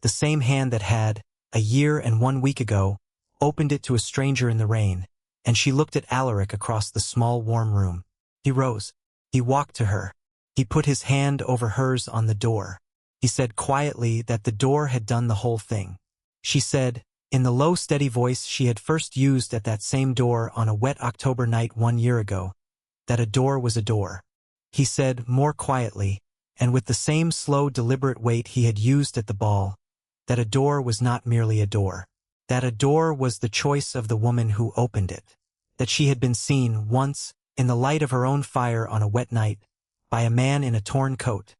The same hand that had, a year and 1 week ago, opened it to a stranger in the rain, and she looked at Alaric across the small warm room. He rose. He walked to her. He put his hand over hers on the door. He said quietly that the door had done the whole thing. She said, in the low steady voice she had first used at that same door on a wet October night 1 year ago, that a door was a door. He said, more quietly, and with the same slow deliberate weight he had used at the ball, that a door was not merely a door. That a door was the choice of the woman who opened it. That she had been seen, once, in the light of her own fire on a wet night, by a man in a torn coat,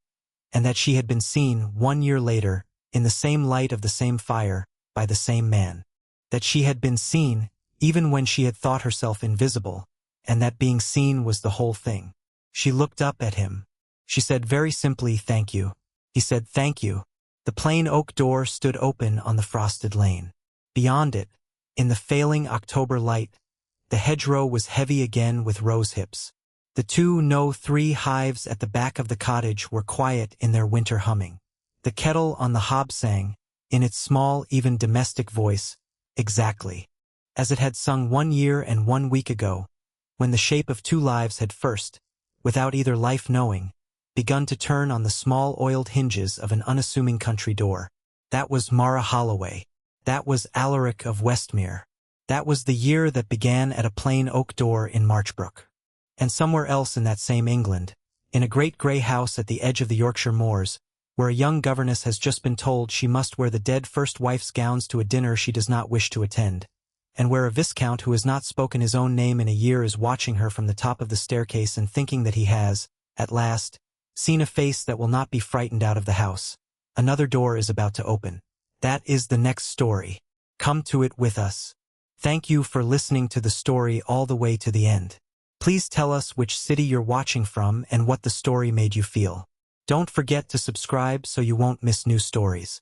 and that she had been seen, 1 year later, in the same light of the same fire, by the same man. That she had been seen, even when she had thought herself invisible, and that being seen was the whole thing. She looked up at him. She said very simply, thank you. He said, thank you. The plain oak door stood open on the frosted lane. Beyond it, in the failing October light, the hedgerow was heavy again with rose hips. The 3 hives at the back of the cottage were quiet in their winter humming. The kettle on the hob sang, in its small, even domestic voice, exactly as it had sung 1 year and 1 week ago, when the shape of 2 lives had first, without either life knowing, begun to turn on the small oiled hinges of an unassuming country door. That was Mara Holloway. That was Alaric of Westmere. That was the year that began at a plain oak door in Marchbrook. And somewhere else in that same England, in a great grey house at the edge of the Yorkshire moors, where a young governess has just been told she must wear the dead first wife's gowns to a dinner she does not wish to attend, and where a viscount who has not spoken his own name in a year is watching her from the top of the staircase and thinking that he has, at last, seen a face that will not be frightened out of the house. Another door is about to open. That is the next story. Come to it with us. Thank you for listening to the story all the way to the end. Please tell us which city you're watching from and what the story made you feel. Don't forget to subscribe so you won't miss new stories.